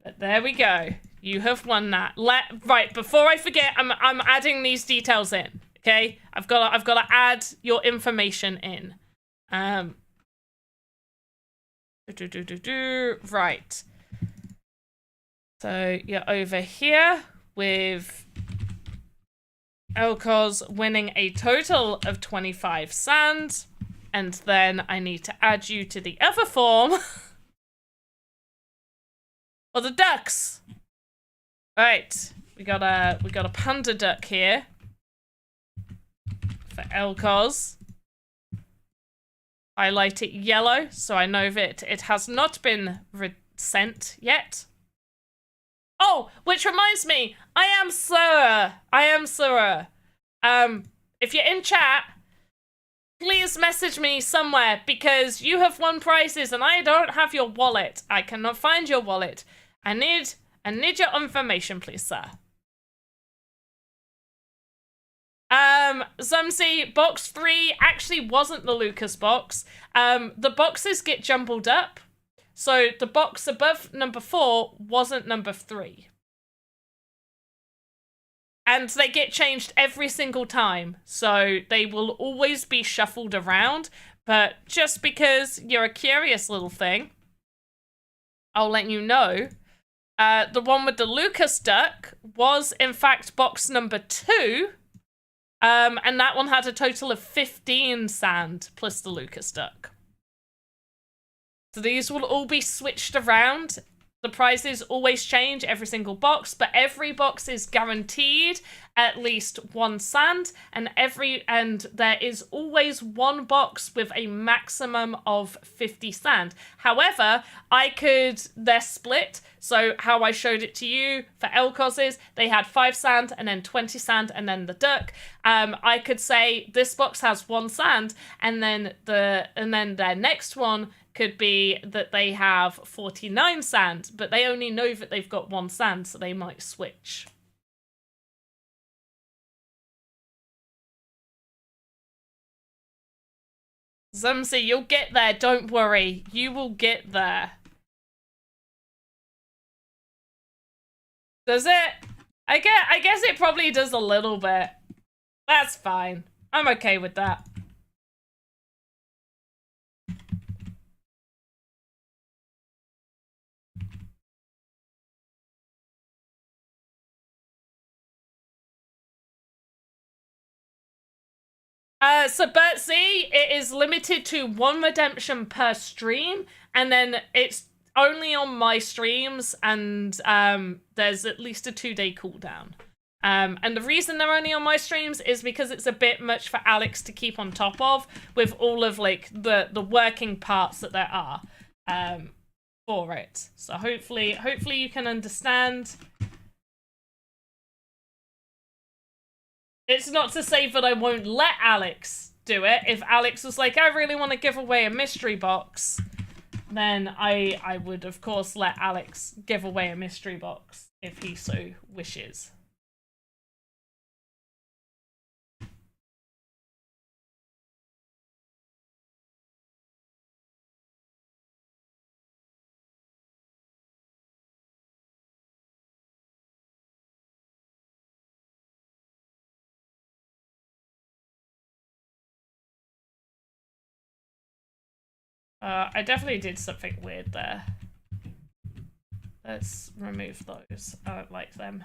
But there we go. You have won that. Right, before I forget, I'm adding these details in. Okay, I've got to add your information in. Right. So you're over here with Elcos winning a total of 25 sand, and then I need to add you to the other form. Or the ducks. Right, we got a panda duck here. For Elcos. Highlight it yellow so I know that it has not been sent yet. Oh, which reminds me, I am Sura. If you're in chat, please message me somewhere because you have won prizes and I don't have your wallet. I cannot find your wallet. I need your information, please, sir. Zumsy, box 3 actually wasn't the Lucas box. The boxes get jumbled up. So the box above number 4 wasn't number 3. And they get changed every single time. So they will always be shuffled around. But just because you're a curious little thing, I'll let you know. The one with the Lucas duck was, in fact, box number 2. And that one had a total of 15 sand plus the Lucas duck. So these will all be switched around. The prizes always change every single box, but every box is guaranteed at least 1 sand, and there is always one box with a maximum of 50 sand. However, they're split. So how I showed it to you for Elcos is they had 5 sand and then 20 sand and then the duck. I could say this box has 1 sand and then their next one could be that they have 49 sand, but they only know that they've got 1 sand, so they might switch. Zumsy, you'll get there, don't worry. You will get there. Does it? I guess it probably does a little bit. That's fine. I'm okay with that. So Bertsy, it is limited to 1 redemption per stream, and then it's only on my streams, and there's at least a 2-day cooldown. And the reason they're only on my streams is because it's a bit much for Alex to keep on top of with all of like the working parts that there are for it. So hopefully you can understand. It's not to say that I won't let Alex do it. If Alex was like, I really want to give away a mystery box, then I would, of course, let Alex give away a mystery box if he so wishes. I definitely did something weird there. Let's remove those. I don't like them.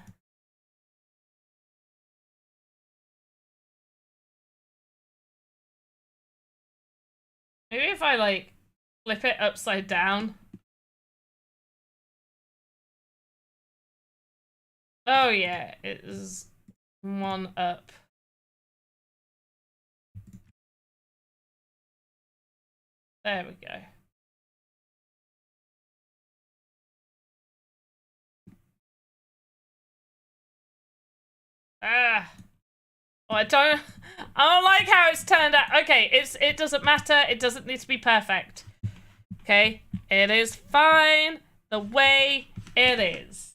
Maybe if I, like, flip it upside down. Oh, yeah, it is 1 up. There we go. Ah. Oh, I don't like how it's turned out. Okay, it doesn't matter. It doesn't need to be perfect. Okay? It is fine the way it is.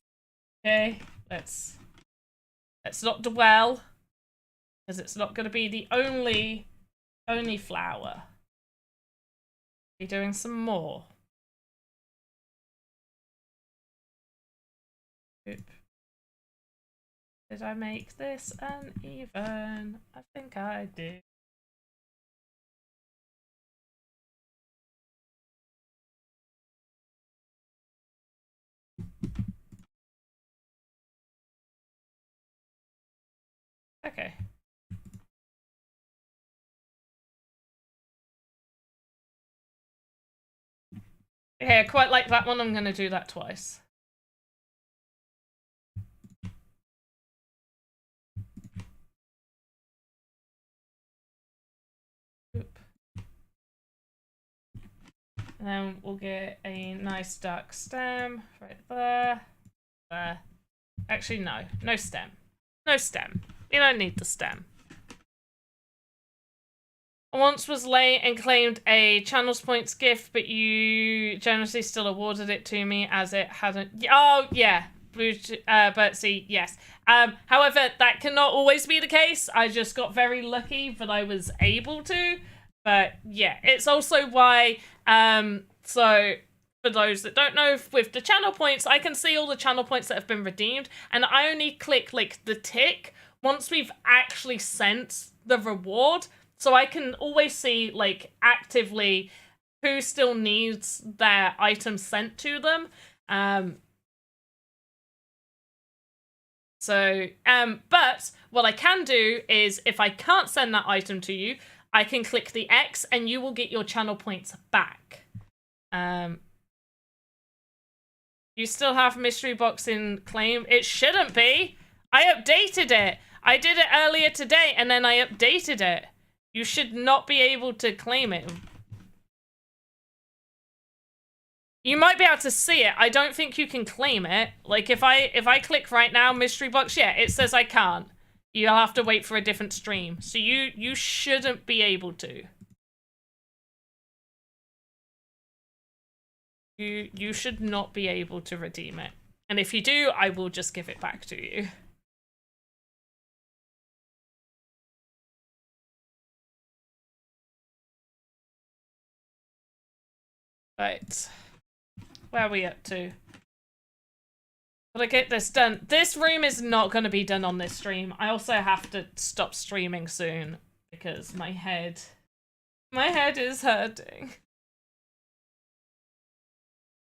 Okay? Let's not dwell, because it's not going to be the only flower. Be doing some more. Oop. Did I make this uneven? I think I did. Okay. Okay, I quite like that one. I'm going to do that twice. Oop. And then we'll get a nice dark stem right there. There. Actually, no. No stem. No stem. You don't need the stem. I once was late and claimed a channels points gift, but you generously still awarded it to me as it hadn't. Oh, yeah. Bertsy, yes. However, that cannot always be the case. I just got very lucky that I was able to. But yeah, it's also why, so for those that don't know, with the channel points, I can see all the channel points that have been redeemed, and I only click like the tick once we've actually sent the reward. So I can always see, like, actively who still needs their items sent to them. But what I can do is, if I can't send that item to you, I can click the X and you will get your channel points back. You still have mystery box in claim? It shouldn't be. I updated it. I did it earlier today and then I updated it. You should not be able to claim it. You might be able to see it. I don't think you can claim it. Like, if I click right now, mystery box, yeah, it says I can't. You'll have to wait for a different stream. So you shouldn't be able to. You should not be able to redeem it. And if you do, I will just give it back to you. Right. Where are we up to? Gotta get this done. This room is not going to be done on this stream. I also have to stop streaming soon because my head is hurting.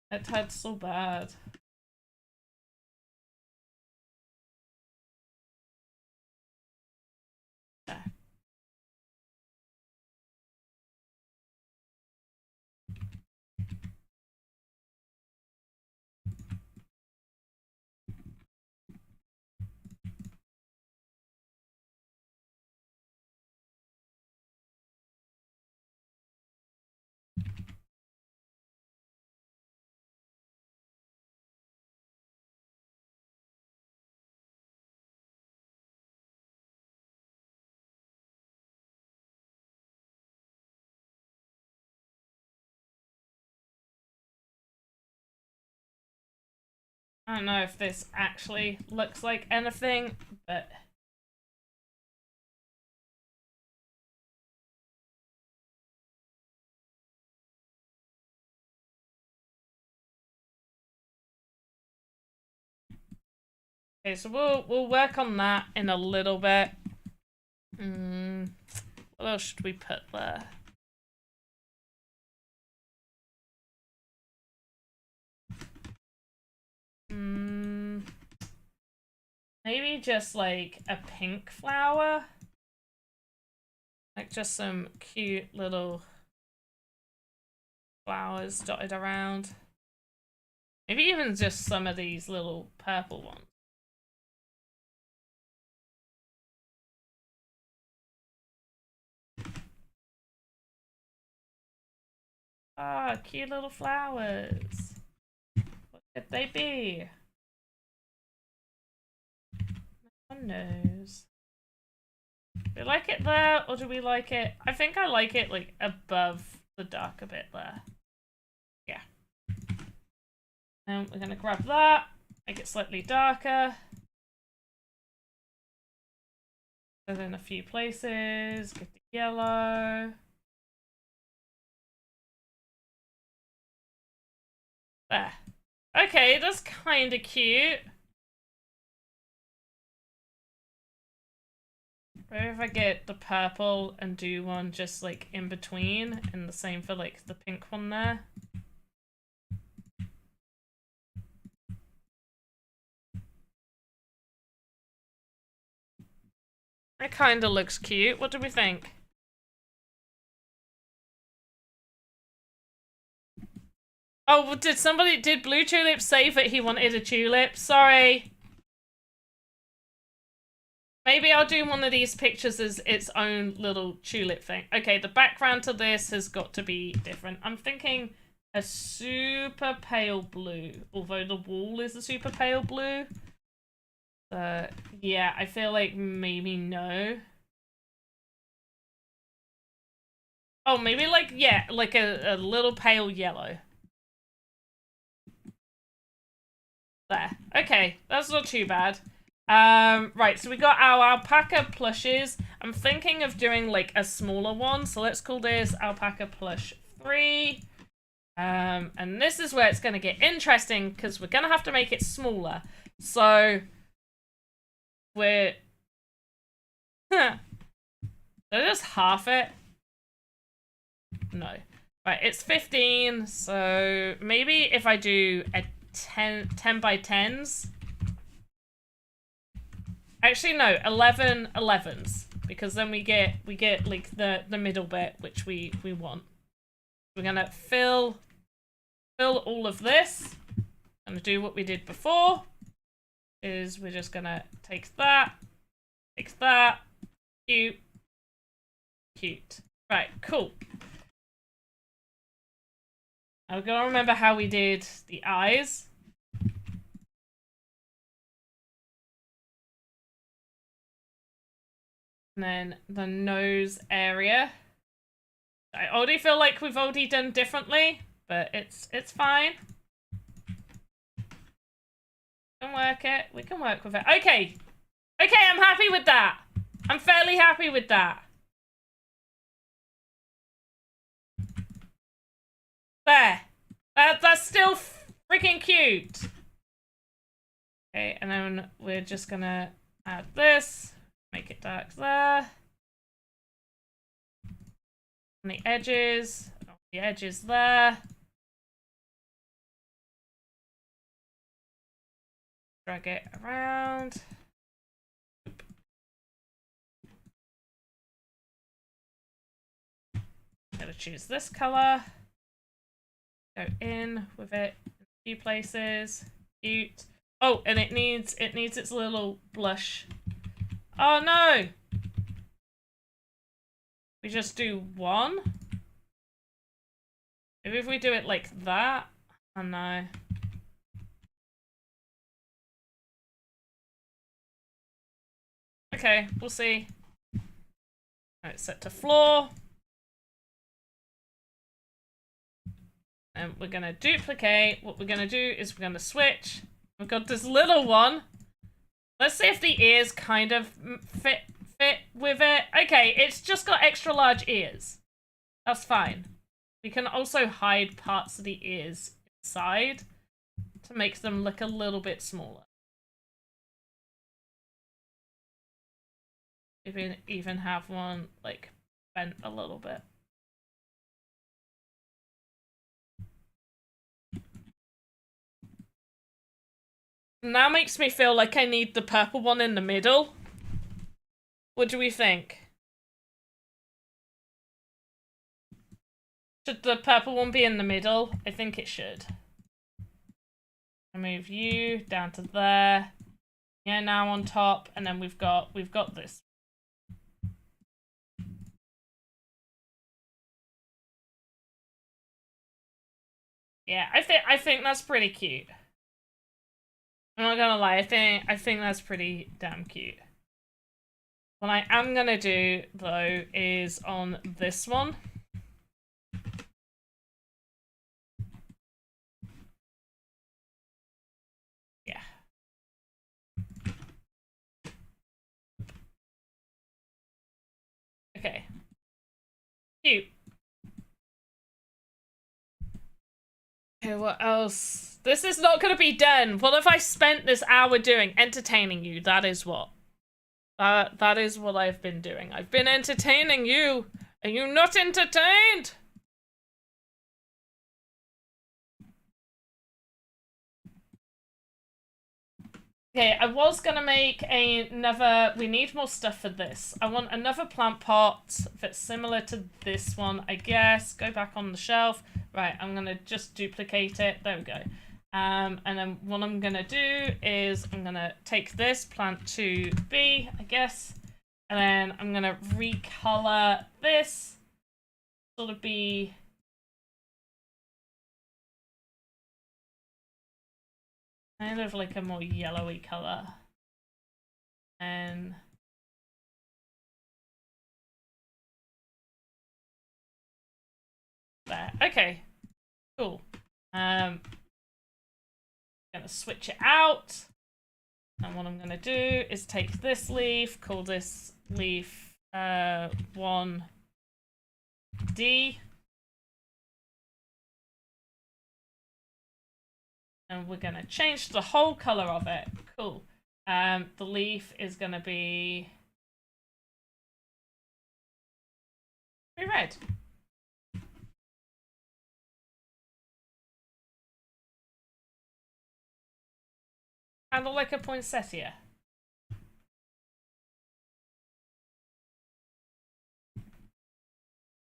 It hurts so bad. There. I don't know if this actually looks like anything, but... Okay, so we'll work on that in a little bit. What else should we put there? Maybe just like a pink flower. Like just some cute little flowers dotted around. Maybe even just some of these little purple ones. Ah, cute little flowers. What could they be? No one knows. Do we like it there, or do we like it? I think I like it like above the darker bit there. Yeah. And we're gonna grab that, make it slightly darker. Put in a few places, get the yellow. There. Okay, that's kind of cute. Maybe if I get the purple and do one just like in between, and the same for like the pink one there. It kind of looks cute. What do we think? Oh, did Blue Tulip say that he wanted a tulip? Sorry. Maybe I'll do one of these pictures as its own little tulip thing. Okay, the background to this has got to be different. I'm thinking a super pale blue, although the wall is a super pale blue. Yeah, I feel like maybe no. Oh, maybe like, yeah, like a little pale yellow. There. Okay, that's not too bad. Right, so we got our alpaca plushes. I'm thinking of doing like a smaller one, so let's call this alpaca plush 3. And this is where it's going to get interesting because we're going to have to make it smaller. So we're so just half it. No. Right, it's 15, so maybe if I do a 10 by 10s. Actually, no, 11 11s, because then we get like the middle bit, which we want. We're gonna fill all of this. Gonna do what we did before. Is we're just gonna take that, cute, right, cool. I'm gonna remember how we did the eyes. And then the nose area. I already feel like we've already done differently. but it's fine. We can work it. We can work with it. Okay. Okay, I'm happy with that. I'm fairly happy with that. There. That's still freaking cute. Okay, and then we're just gonna add this. Make it dark there. On the edges. On the edges there. Drag it around. Gotta choose this color. Go in with it in a few places. Cute. Oh, and it needs its little blush. Oh no! We just do one? Maybe if we do it like that? Oh no. Okay, we'll see. Alright, set to floor. And we're gonna duplicate. What we're gonna do is we're gonna switch. We've got this little one. Let's see if the ears kind of fit with it. Okay, it's just got extra large ears. That's fine. We can also hide parts of the ears inside to make them look a little bit smaller. Even have one like bent a little bit. Now makes me feel like I need the purple one in the middle. What do we think? Should the purple one be in the middle? I think it should. Move you down to there. Yeah, now on top, and then we've got this. Yeah, I think that's pretty cute. I'm not gonna lie, I think that's pretty damn cute. What I am gonna do though is on this one. Yeah. Okay. Cute. Okay, what else? This is not gonna be done. What have I spent this hour doing? Entertaining you. That is what. That is what I've been doing. I've been entertaining you. Are you not entertained? Okay, I was gonna make another. We need more stuff for this. I want another plant pot that's similar to this one, I guess. Go back on the shelf. Right, I'm gonna just duplicate it. There we go. And then what I'm gonna do is I'm gonna take this plant 2B, I guess, and then I'm gonna recolor this. Sort of be. Kind of like a more yellowy color. And there. Okay. Cool. Gonna switch it out. And what I'm gonna do is take this leaf, call this leaf 1D. And we're gonna change the whole color of it. Cool. The leaf is gonna be red. Kind of like a poinsettia.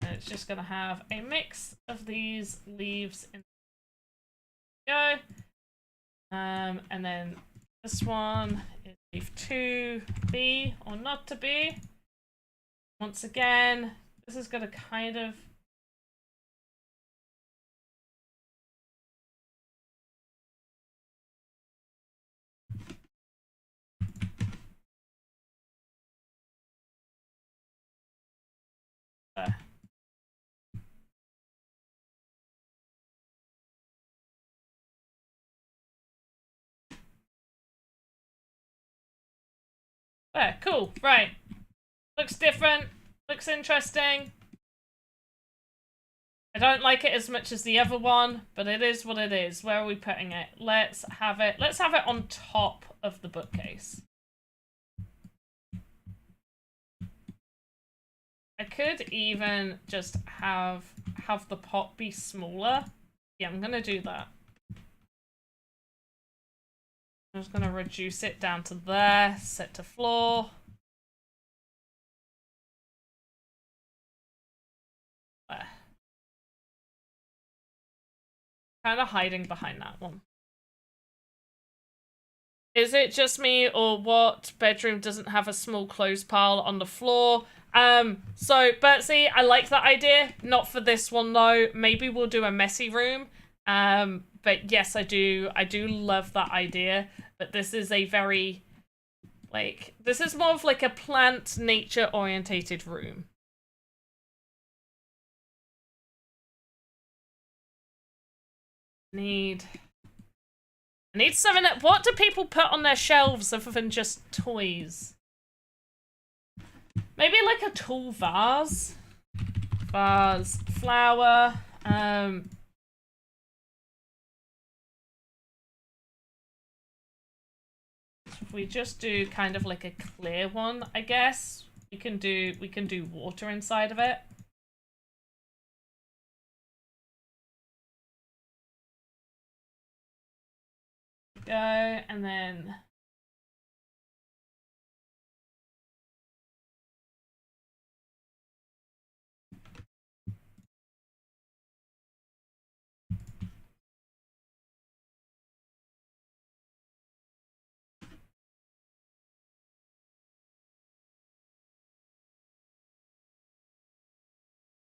And it's just gonna have a mix of these leaves in. Go. And then this one is leaf 2B or not to be. Once again, this is gonna kind of. There, cool, right. Looks different, looks interesting. I don't like it as much as the other one, but it is what it is. Where are we putting it? Let's have it on top of the bookcase. I could even just have the pot be smaller. Yeah, I'm gonna do that. I'm just gonna reduce it down to there, set to floor. There. Kind of hiding behind that one. Is it just me, or what bedroom doesn't have a small clothes pile on the floor? So Bertsy, I like that idea. Not for this one though. Maybe we'll do a messy room. But yes, I do love that idea. But this is a very, like, this is more of like a plant nature orientated room. I need something that, what do people put on their shelves other than just toys? Maybe like a tall vase. Vase, flower, if we just do kind of like a clear one, I guess. We can do water inside of it. Go, and then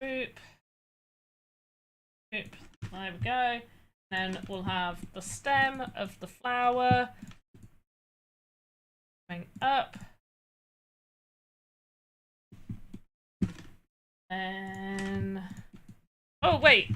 boop. Boop. There we go. Then we'll have the stem of the flower going up. And oh wait.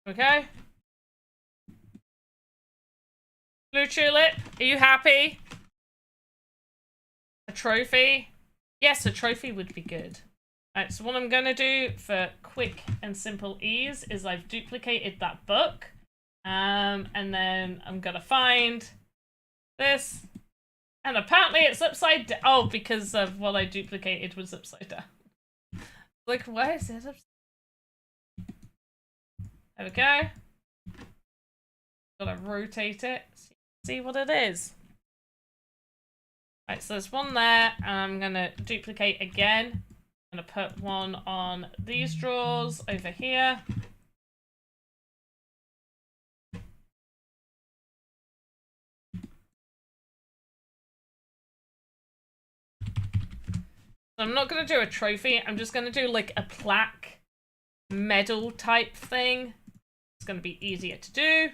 Okay. Blue tulip, are you happy? A trophy? Yes, a trophy would be good. Alright, so what I'm gonna do for quick and simple ease is I've duplicated that book. And then I'm gonna find this. And apparently it's upside down. Oh, because of what I duplicated was upside down. Like, where is it? There we go. Gotta rotate it. See what it is. Right, so there's one there, and I'm gonna duplicate again. I'm gonna put one on these drawers over here. So I'm not gonna do a trophy, I'm just gonna do like a plaque medal type thing. It's gonna be easier to do.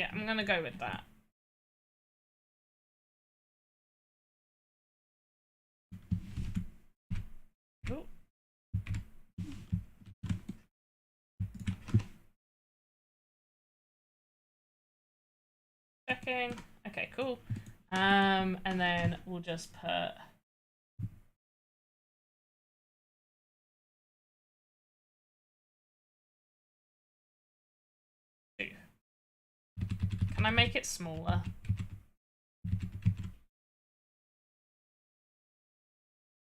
Yeah, I'm gonna go with that. Cool. Checking. Okay, cool. And then we'll just put two. Can I make it smaller?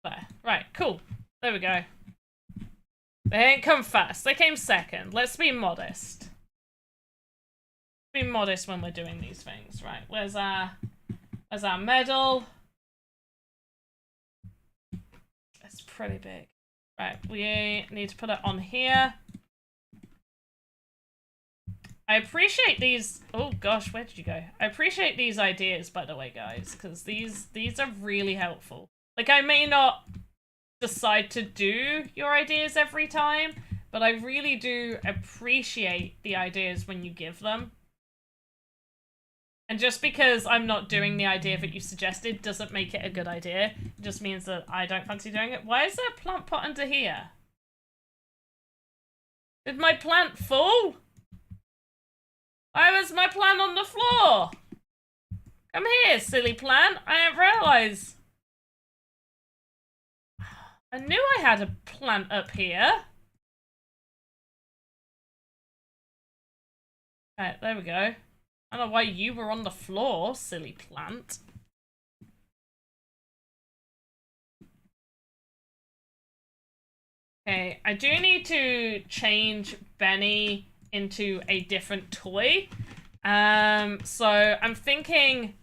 There. Right, cool. There we go. They didn't come first. They came second. Let's be modest. Be modest when we're doing these things. Right, where's our medal? It's pretty big. Right, we need to put it on here. I appreciate these. Oh gosh, where did you go? I appreciate these ideas, by the way, guys, because these are really helpful. Like, I may not decide to do your ideas every time, but I really do appreciate the ideas when you give them. And just because I'm not doing the idea that you suggested doesn't make it a good idea. It just means that I don't fancy doing it. Why is there a plant pot under here? Did my plant fall? Why was my plant on the floor? Come here, silly plant. I didn't realise. I knew I had a plant up here. Right, there we go. I don't know why you were on the floor, silly plant. Okay, I do need to change Benny into a different toy. So I'm thinking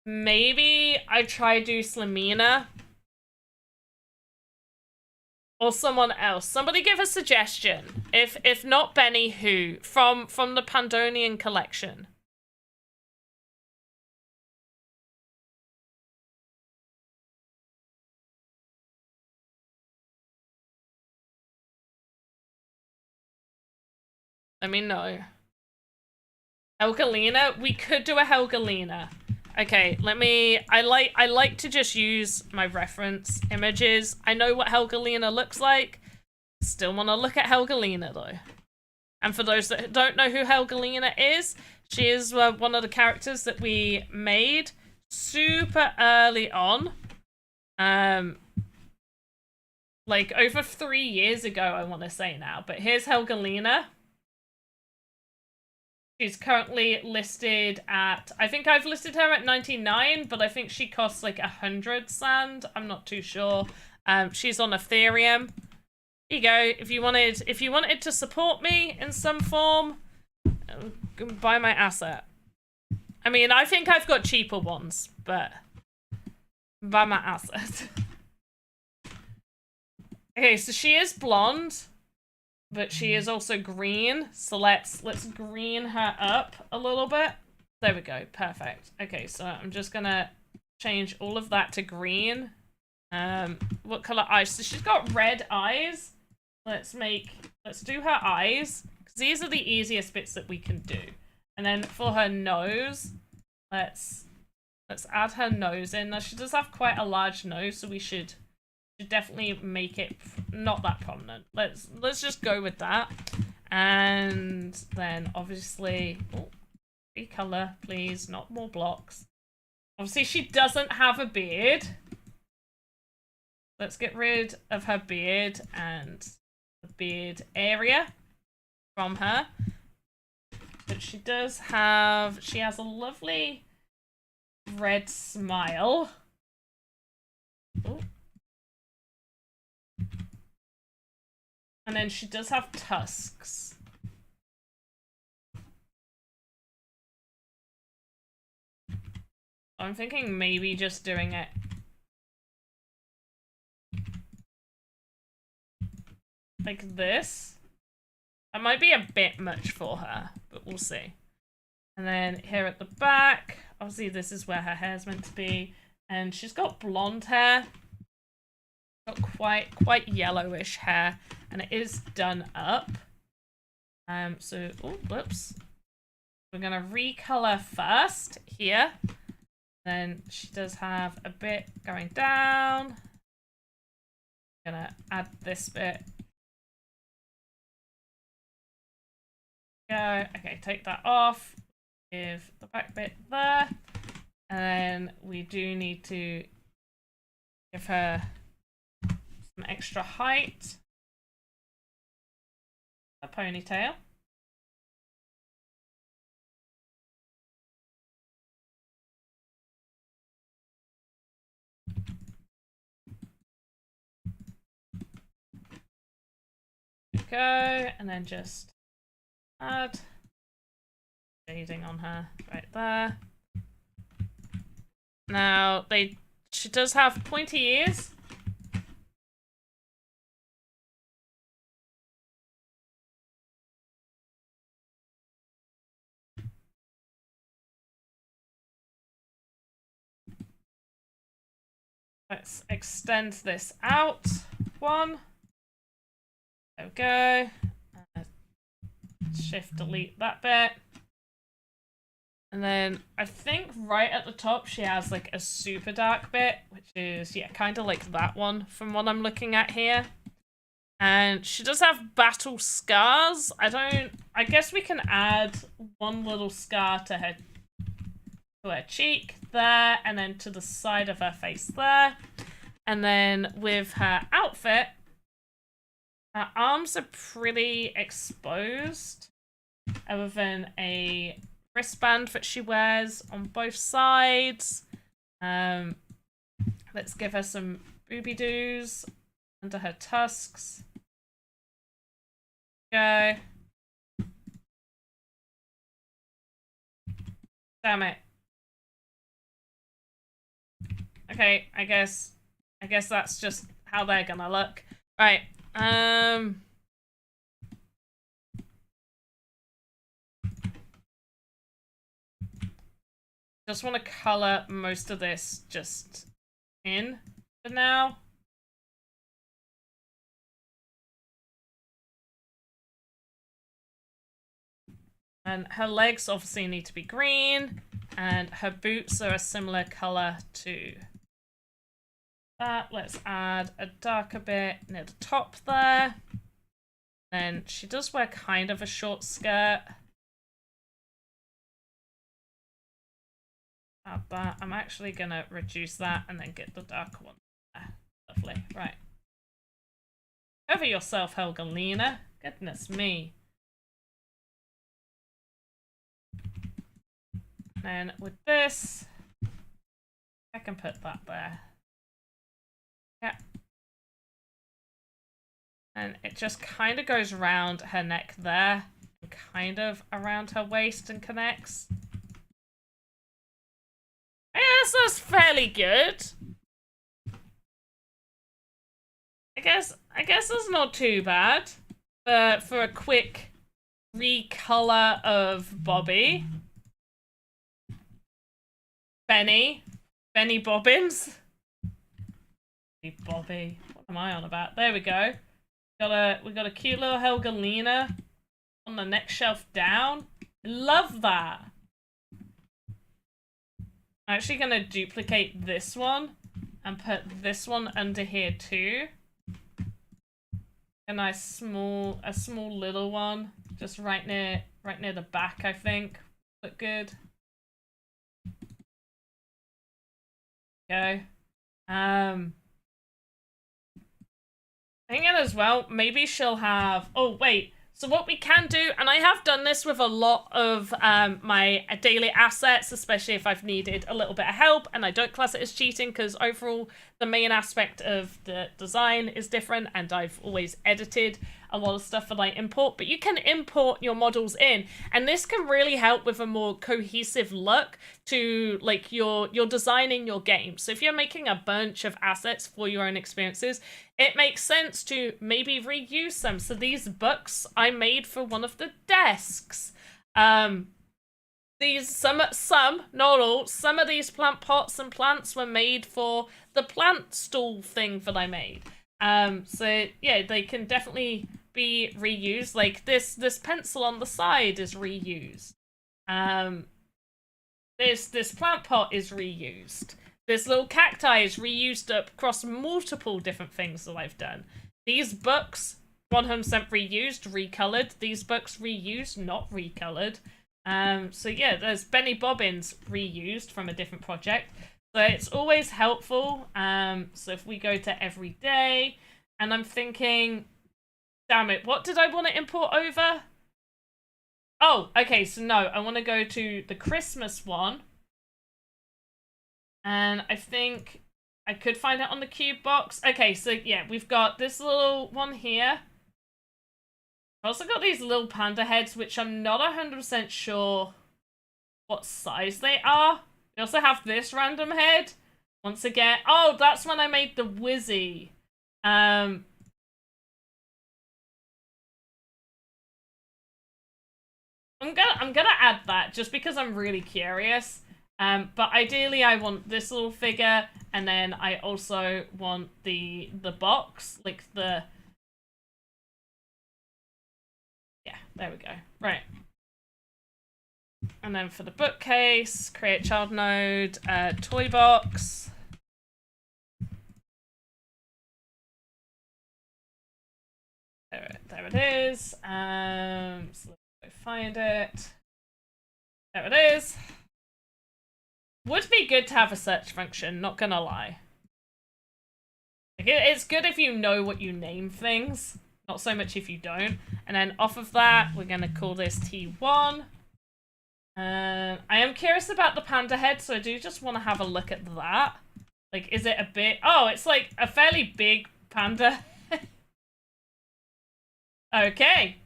maybe I try do Slamina. Or someone else. Somebody give a suggestion. If not Benny, who? From the Pandonian collection. Let me know. Helgalina? We could do a Helgalina. Okay, let me... I like to just use my reference images. I know what Helgalina looks like. Still want to look at Helgalina, though. And for those that don't know who Helgalina is, she is one of the characters that we made super early on. Like, over 3 years ago, I want to say now. But here's Helgalina. She's currently listed at, I think I've listed her at 99, but I think she costs like 100 sand. I'm not too sure. She's on Ethereum. Here you go. If you wanted to support me in some form, buy my asset. I mean, I think I've got cheaper ones, but buy my asset. Okay, so she is blonde. But she is also green, so let's green her up a little bit. There we go, perfect. Okay, so I'm just gonna change all of that to green. What color eyes? So she's got red eyes. Let's do her eyes, because these are the easiest bits that we can do. And then for her nose, let's add her nose in. Now she does have quite a large nose, so we should definitely make it not that prominent. Let's just go with that. And then obviously, recolor, please, not more blocks. Obviously she doesn't have a beard. Let's get rid of her beard and the beard area from her. But she has a lovely red smile. Ooh. And then she does have tusks. I'm thinking maybe just doing it like this. That might be a bit much for her, but we'll see. And then here at the back, obviously this is where her hair's meant to be. And she's got blonde hair. Got quite yellowish hair, and it is done up. So, oh, whoops. We're gonna recolor first here. Then she does have a bit going down. Gonna add this bit. Go. Okay, take that off. Give the back bit there. And then we do need to give her some extra height. A ponytail. Go, and then just add shading on her right there. Now she does have pointy ears. Let's extend this out. One. There we go. Shift delete that bit. And then I think right at the top she has like a super dark bit, which is, yeah, kind of like that one from what I'm looking at here. And she does have battle scars. I guess we can add one little scar to her cheek there, and then to the side of her face there. And then with her outfit, her arms are pretty exposed, other than a wristband that she wears on both sides. Let's give her some booby-doos under her tusks. Go. Damn it. Okay, I guess that's just how they're gonna look. Right. Just want to color most of this just in for now. And her legs obviously need to be green, and her boots are a similar color to that. Let's add a darker bit near the top there. And she does wear kind of a short skirt. Add that. I'm actually gonna reduce that and then get the darker one there. Lovely. Right. Cover yourself, Helgalina. Goodness me. And with this, I can put that there. Yeah. And it just kind of goes around her neck there, and kind of around her waist and connects. Yes, that's fairly good. I guess that's not too bad. But for a quick recolor of Bobby. Benny Bobbins. Bobby. What am I on about? There we go. We got a cute little Helgalina on the next shelf down. Love that. I'm actually gonna duplicate this one and put this one under here too. A nice small little one, just right near the back, I think. Look good. Go. Thinking as well, maybe she'll have. Oh wait. So what we can do, and I have done this with a lot of my daily assets, especially if I've needed a little bit of help, and I don't class it as cheating because overall the main aspect of the design is different, and I've always edited a lot of stuff that I import, but you can import your models in, and this can really help with a more cohesive look to like your design in your game. So if you're making a bunch of assets for your own experiences, it makes sense to maybe reuse them. So these books I made for one of the desks. These some not all, some of these plant pots and plants were made for the plant stall thing that I made. So yeah, they can definitely be reused. Like this pencil on the side is reused. This plant pot is reused. This little cacti is reused up across multiple different things that I've done. These books, 100% reused, recolored. These books reused, not recolored. So yeah, there's Benny Bobbins reused from a different project. So it's always helpful. So if we go to everyday, and I'm thinking, damn it, what did I want to import over? Oh, okay, so no, I want to go to the Christmas one. And I think I could find it on the cube box. Okay, so yeah, we've got this little one here. I've also got these little panda heads, which I'm not 100% sure what size they are. We also have this random head. Once again, oh, that's when I made the Wizzy. I'm gonna add that just because I'm really curious. But ideally I want this little figure, and then I also want the box, like the... Yeah, there we go. Right. And then for the bookcase, create child node, toy box. There it is. So let's go find it. There it is. Would be good to have a search function, not gonna lie. Like, it's good if you know what you name things, not so much if you don't. And then off of that, we're gonna call this T1. I am curious about the panda head, so I do just want to have a look at that. Like, is it a bit... Oh, it's like a fairly big panda. Okay.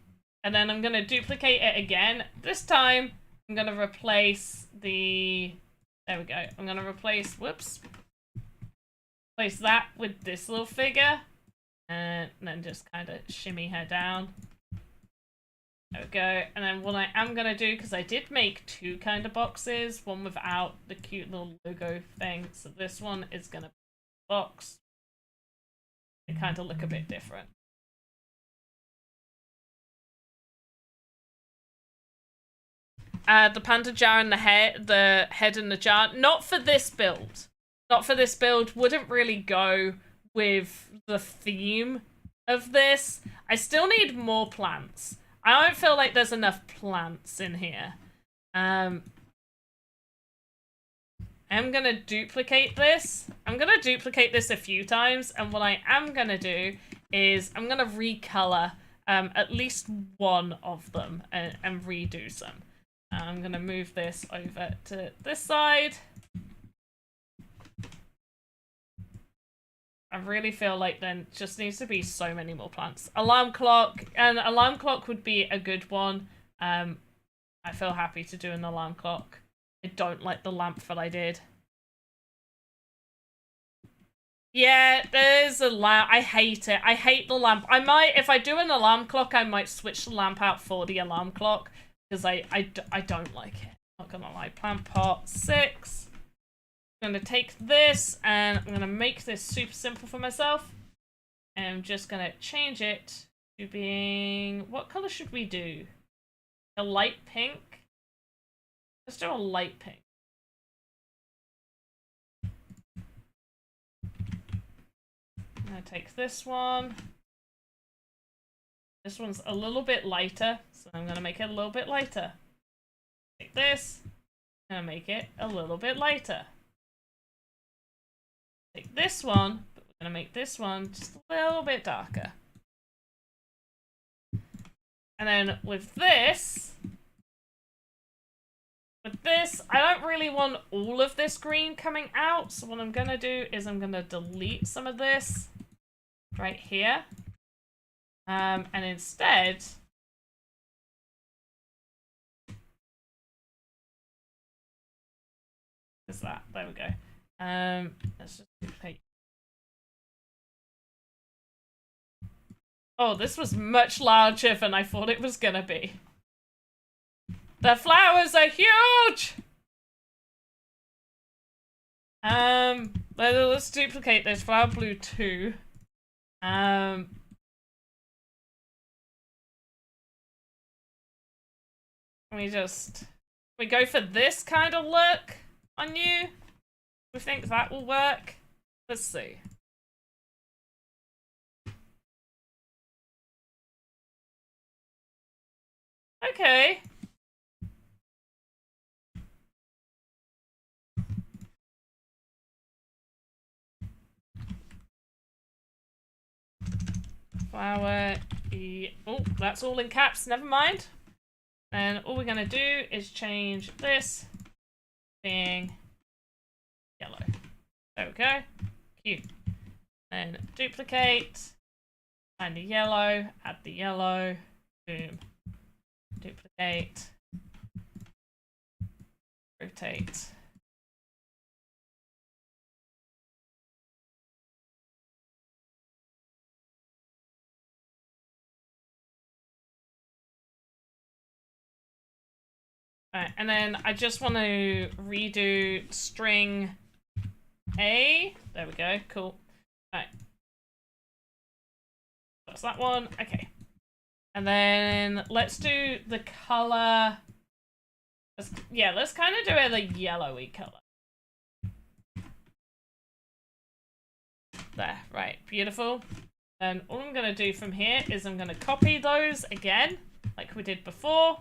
And then I'm gonna duplicate it again. This time, I'm gonna replace the... There we go. I'm gonna replace, whoops. Replace that with this little figure. And then just kind of shimmy her down. There we go. And then what I am gonna do, because I did make two kind of boxes, one without the cute little logo thing. So this one is gonna be a box. They kind of look a bit different. The panda jar and the head and the jar. Not for this build. Not for this build. Wouldn't really go with the theme of this. I still need more plants. I don't feel like there's enough plants in here. I'm gonna duplicate this. I'm gonna duplicate this a few times, and what I am gonna do is I'm gonna recolor at least one of them and redo some. I'm gonna move this over to this side. I really feel like there just needs to be so many more plants. Alarm clock, and alarm clock would be a good one. I feel happy to do an alarm clock. I don't like the lamp that I did. Yeah, there's a lamp. I hate it. I hate the lamp. I might, if I do an alarm clock, I might switch the lamp out for the alarm clock. Because I don't like it. Not gonna lie. Plant pot 6. I'm gonna take this and I'm gonna make this super simple for myself. And I'm just gonna change it to being... What color should we do? A light pink? Let's do a light pink. I'm gonna take this one. This one's a little bit lighter, so I'm gonna make it a little bit lighter. Take this, and make it a little bit lighter. Take this one, but we're gonna make this one just a little bit darker. And then with this, I don't really want all of this green coming out, so what I'm gonna do is I'm gonna delete some of this right here. And instead, is that? There we go. Let's just duplicate. Oh, this was much larger than I thought it was gonna be. The flowers are huge! Let's duplicate this flower blue too. Let me just We go for this kind of look on you. We think that will work. Let's see. Okay. Flower. Oh, that's all in caps. Never mind. And all we're gonna do is change this being yellow. There we go. Cute. Then duplicate. Find the yellow. Add the yellow. Boom. Duplicate. Rotate. Right, and then I just want to redo string A. There we go. Cool. Right. That's that one. Okay. And then let's do the color. Let's kind of do it a yellowy color. There. Right. Beautiful. And all I'm going to do from here is I'm going to copy those again, like we did before.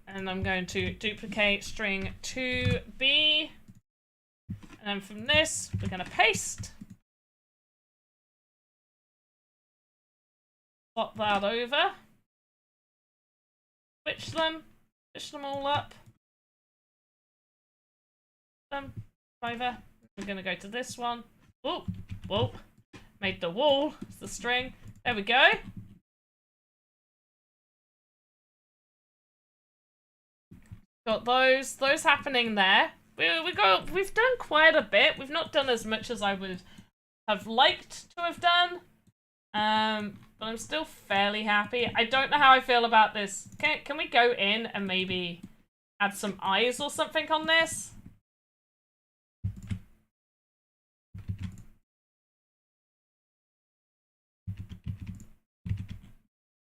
And I'm going to duplicate string 2b. And then from this, we're going to paste. Plot that over. Switch them all up. Them over. We're going to go to this one. Oh, whoa. Made the wall. It's the string. There we go. Got those happening there. We've done quite a bit. We've not done as much as I would have liked to have done. But I'm still fairly happy. I don't know how I feel about this. Can we go in and maybe add some eyes or something on this?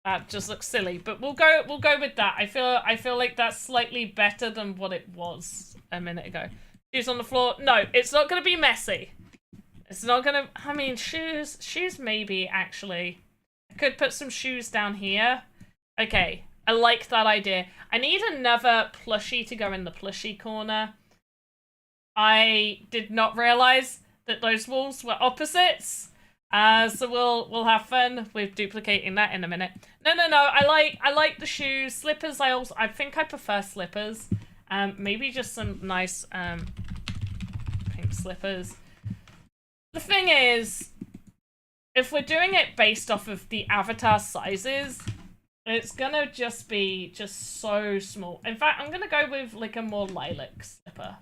That just looks silly, but we'll go with that. I feel like that's slightly better than what it was a minute ago. Shoes on the floor. No, it's not gonna be messy. It's not gonna. I mean, shoes maybe actually. I could put some shoes down here. Okay, I like that idea. I need another plushie to go in the plushie corner. I did not realize that those walls were opposites. So we'll have fun with duplicating that in a minute. No. I like the shoes, slippers. I think I prefer slippers. Maybe just some nice pink slippers. The thing is, if we're doing it based off of the avatar sizes, it's gonna just be so small. In fact, I'm gonna go with like a more lilac slipper.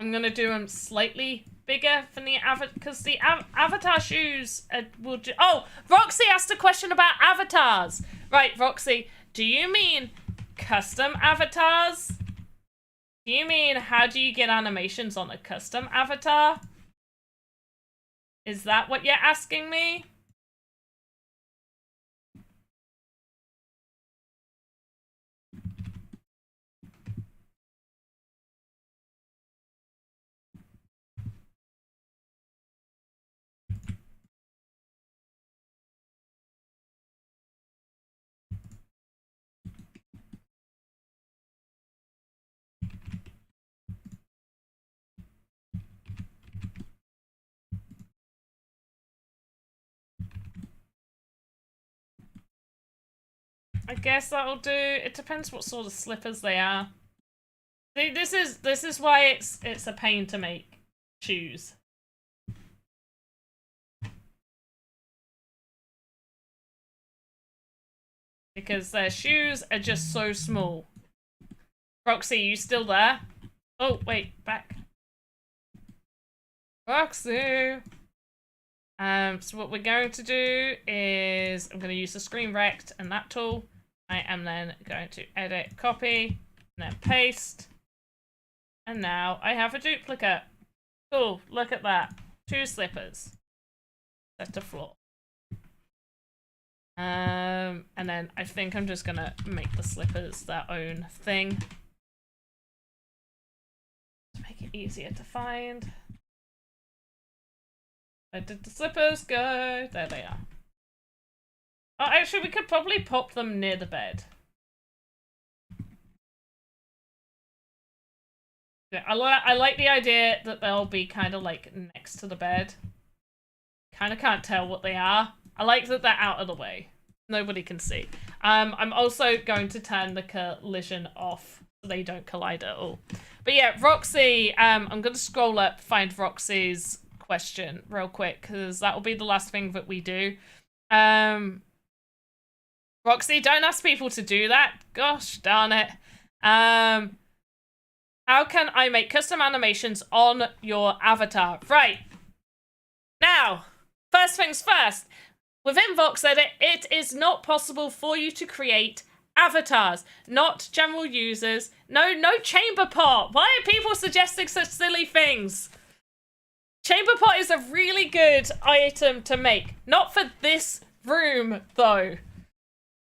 I'm gonna do them slightly bigger than the avatar, because the avatar shoes will do. Oh, Roxy asked a question about avatars. Right, Roxy, do you mean custom avatars? Do you mean how do you get animations on a custom avatar? Is that what you're asking me? I guess that'll do. It depends what sort of slippers they are. See, this is why it's a pain to make shoes. Because their shoes are just so small. Roxy, you still there? Oh, wait, back. Roxy! So what we're going to do is I'm going to use the screen rect and that tool. I am then going to edit, copy, and then paste. And now I have a duplicate. Cool, look at that. 2 slippers. Set to floor. And then I think I'm just gonna make the slippers their own thing. To make it easier to find. Where did the slippers go? There they are. Oh, actually, we could probably pop them near the bed. Yeah, I like the idea that they'll be kind of like next to the bed. Kind of can't tell what they are. I like that they're out of the way. Nobody can see. I'm also going to turn the collision off so they don't collide at all. But yeah, Roxy, I'm going to scroll up, find Roxy's question real quick, because that will be the last thing that we do. Roxy, don't ask people to do that. Gosh darn it. How can I make custom animations on your avatar? Right. Now, first things first. Within VoxEdit, it is not possible for you to create avatars, not general users. No chamber pot. Why are people suggesting such silly things? Chamber pot is a really good item to make. Not for this room, though.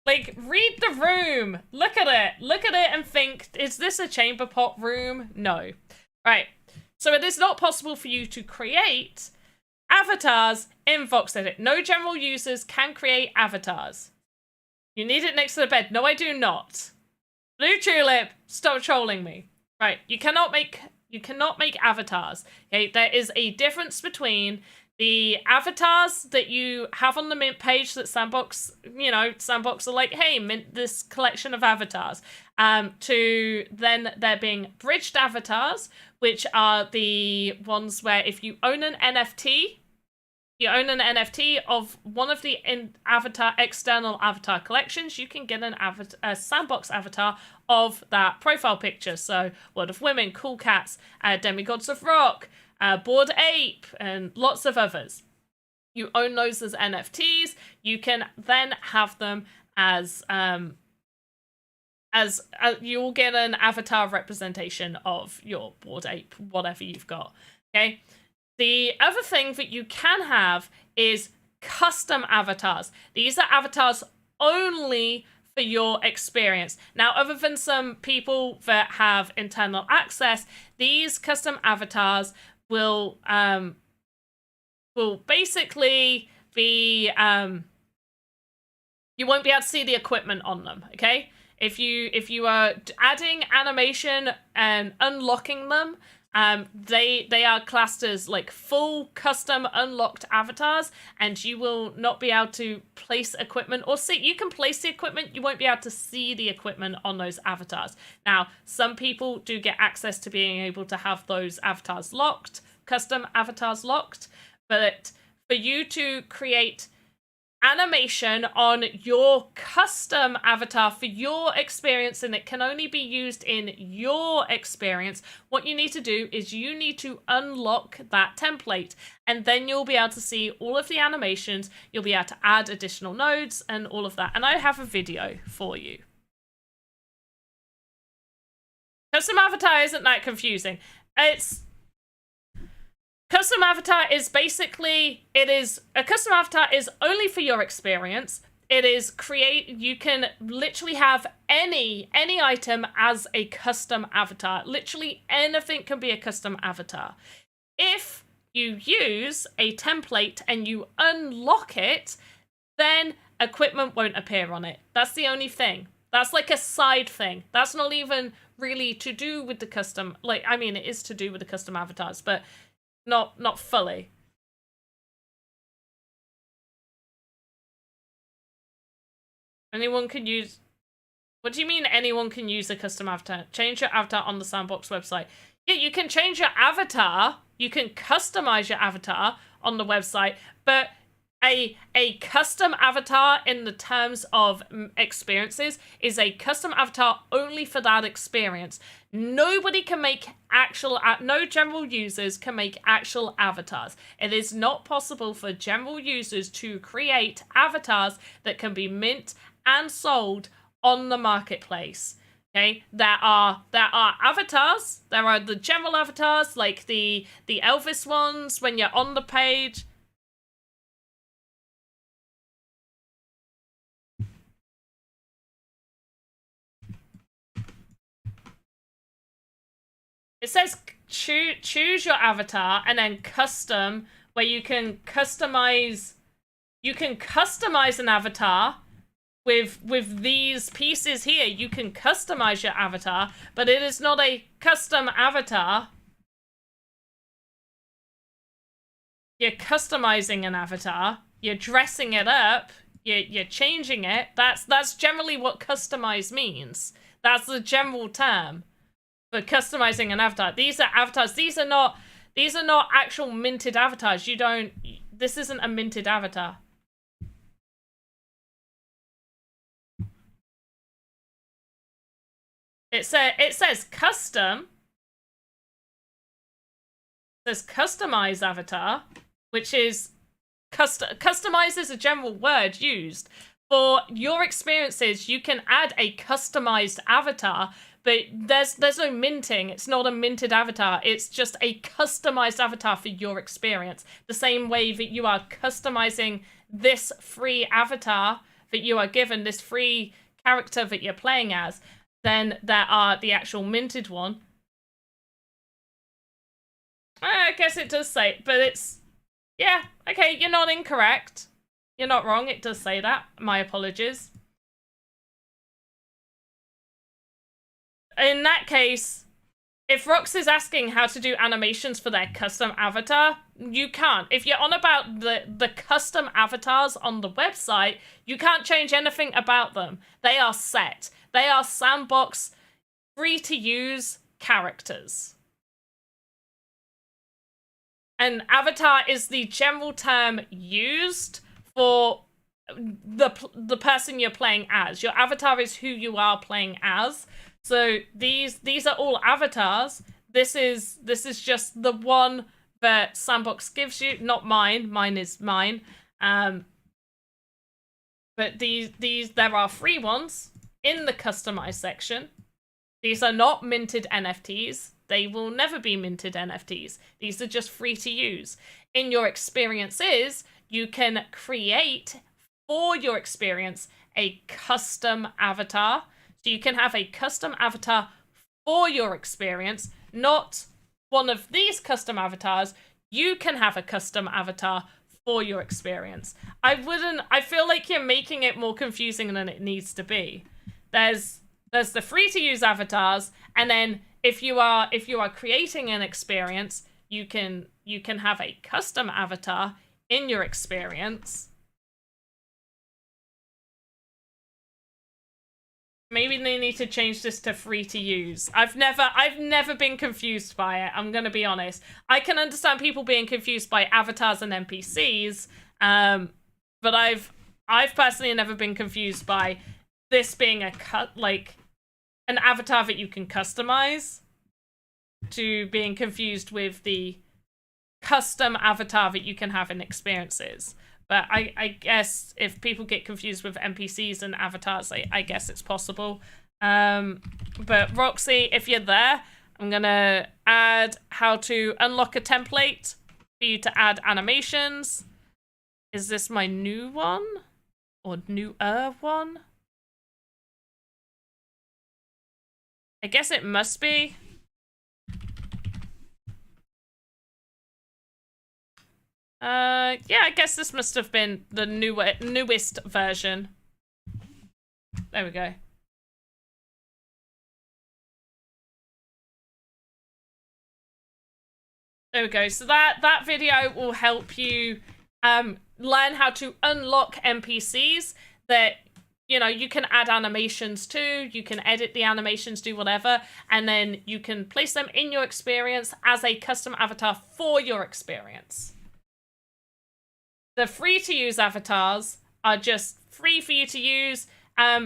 Like, read the room. Look at it. Look at it and think, is this a chamber pot room? No. Right. So it is not possible for you to create avatars in VoxEdit. No general users can create avatars. You need it next to the bed. No, I do not. Blue Tulip, stop trolling me. Right. You cannot make avatars. Okay. There is a difference between the avatars that you have on the mint page that Sandbox, Sandbox are like, hey, mint this collection of avatars. To then there being bridged avatars, which are the ones where if you own an NFT, of one of the external avatar collections, you can get a Sandbox avatar of that profile picture. So World of Women, Cool Cats, Demigods of Rock, Bored Ape, and lots of others. You own those as NFTs. You can then have them as you'll get an avatar representation of your Bored Ape, whatever you've got. Okay. The other thing that you can have is custom avatars. These are avatars only for your experience. Now, other than some people that have internal access, these custom avatars will basically be you won't be able to see the equipment on them. Okay, if you are adding animation and unlocking them, they are classed as like full custom unlocked avatars, and you will not be able to place equipment or see. You can place the equipment, you won't be able to see the equipment on those avatars. Now, some people do get access to being able to have those avatars locked, custom avatars locked, but for you to create animation on your custom avatar for your experience, and it can only be used in your experience, what you need to do is you need to unlock that template, and then you'll be able to see all of the animations. You'll be able to add additional nodes and all of that, and I have a video for you. Custom avatar isn't that confusing. Custom avatar is basically, a custom avatar is only for your experience. It is you can literally have any item as a custom avatar. Literally anything can be a custom avatar. If you use a template and you unlock it, then equipment won't appear on it. That's the only thing. That's like a side thing. That's not even really to do with the custom, I mean, it is to do with the custom avatars, but not fully. Anyone can use... What do you mean anyone can use a custom avatar? Change your avatar on the Sandbox website. Yeah, you can change your avatar. You can customize your avatar on the website, but a custom avatar in the terms of experiences is a custom avatar only for that experience. Nobody can make no general users can make actual avatars. It is not possible for general users to create avatars that can be mint and sold on the marketplace. Okay, there are avatars. There are the general avatars, like the Elvis ones when you're on the page. It says choose your avatar and then custom, where you can customize an avatar with these pieces here. You can customize your avatar, but it is not a custom avatar. You're customizing an avatar, you're dressing it up, you're changing it. That's generally what customize means. That's the general term for customizing an avatar. These are avatars. These are not actual minted avatars. This isn't a minted avatar. It says custom. It says customize avatar, which is customize is a general word used. For your experiences, you can add a customized avatar, but there's no minting. It's not a minted avatar. It's just a customized avatar for your experience. The same way that you are customizing this free avatar that you are given, this free character that you're playing as, then there are the actual minted one. I guess it does say, but it's, yeah, okay, you're not incorrect. You're not wrong, it does say that. My apologies. In that case, if Rox is asking how to do animations for their custom avatar, you can't. If you're on about the custom avatars on the website, you can't change anything about them. They are set. They are Sandbox free-to-use characters. And avatar is the general term used for the person you're playing as. Your avatar is who you are playing as. So these are all avatars. This is just the one that Sandbox gives you, not mine. Mine is mine. But there are free ones in the customized section. These are not minted NFTs. They will never be minted NFTs. These are just free to use. In your experiences, you can create for your experience a custom avatar. So you can have a custom avatar for your experience, not one of these custom avatars. You can have a custom avatar for your experience. I feel like you're making it more confusing than it needs to be. There's the free to use avatars, and then if you are creating an experience, you can have a custom avatar in your experience. Maybe they need to change this to free to use. I've never been confused by it. I'm gonna be honest. I can understand people being confused by avatars and NPCs, but I've personally never been confused by this being an avatar that you can customize, to being confused with the custom avatar that you can have in experiences. But I guess if people get confused with NPCs and avatars, I guess it's possible. But Roxy, if you're there, I'm gonna add how to unlock a template for you to add animations. Is this my new one? Or newer one? I guess it must be. Yeah, I guess this must have been the newest version. There we go. There we go. So that video will help you learn how to unlock NPCs that, you know, you can add animations to, you can edit the animations, do whatever, and then you can place them in your experience as a custom avatar for your experience. The free-to-use avatars are just free for you to use.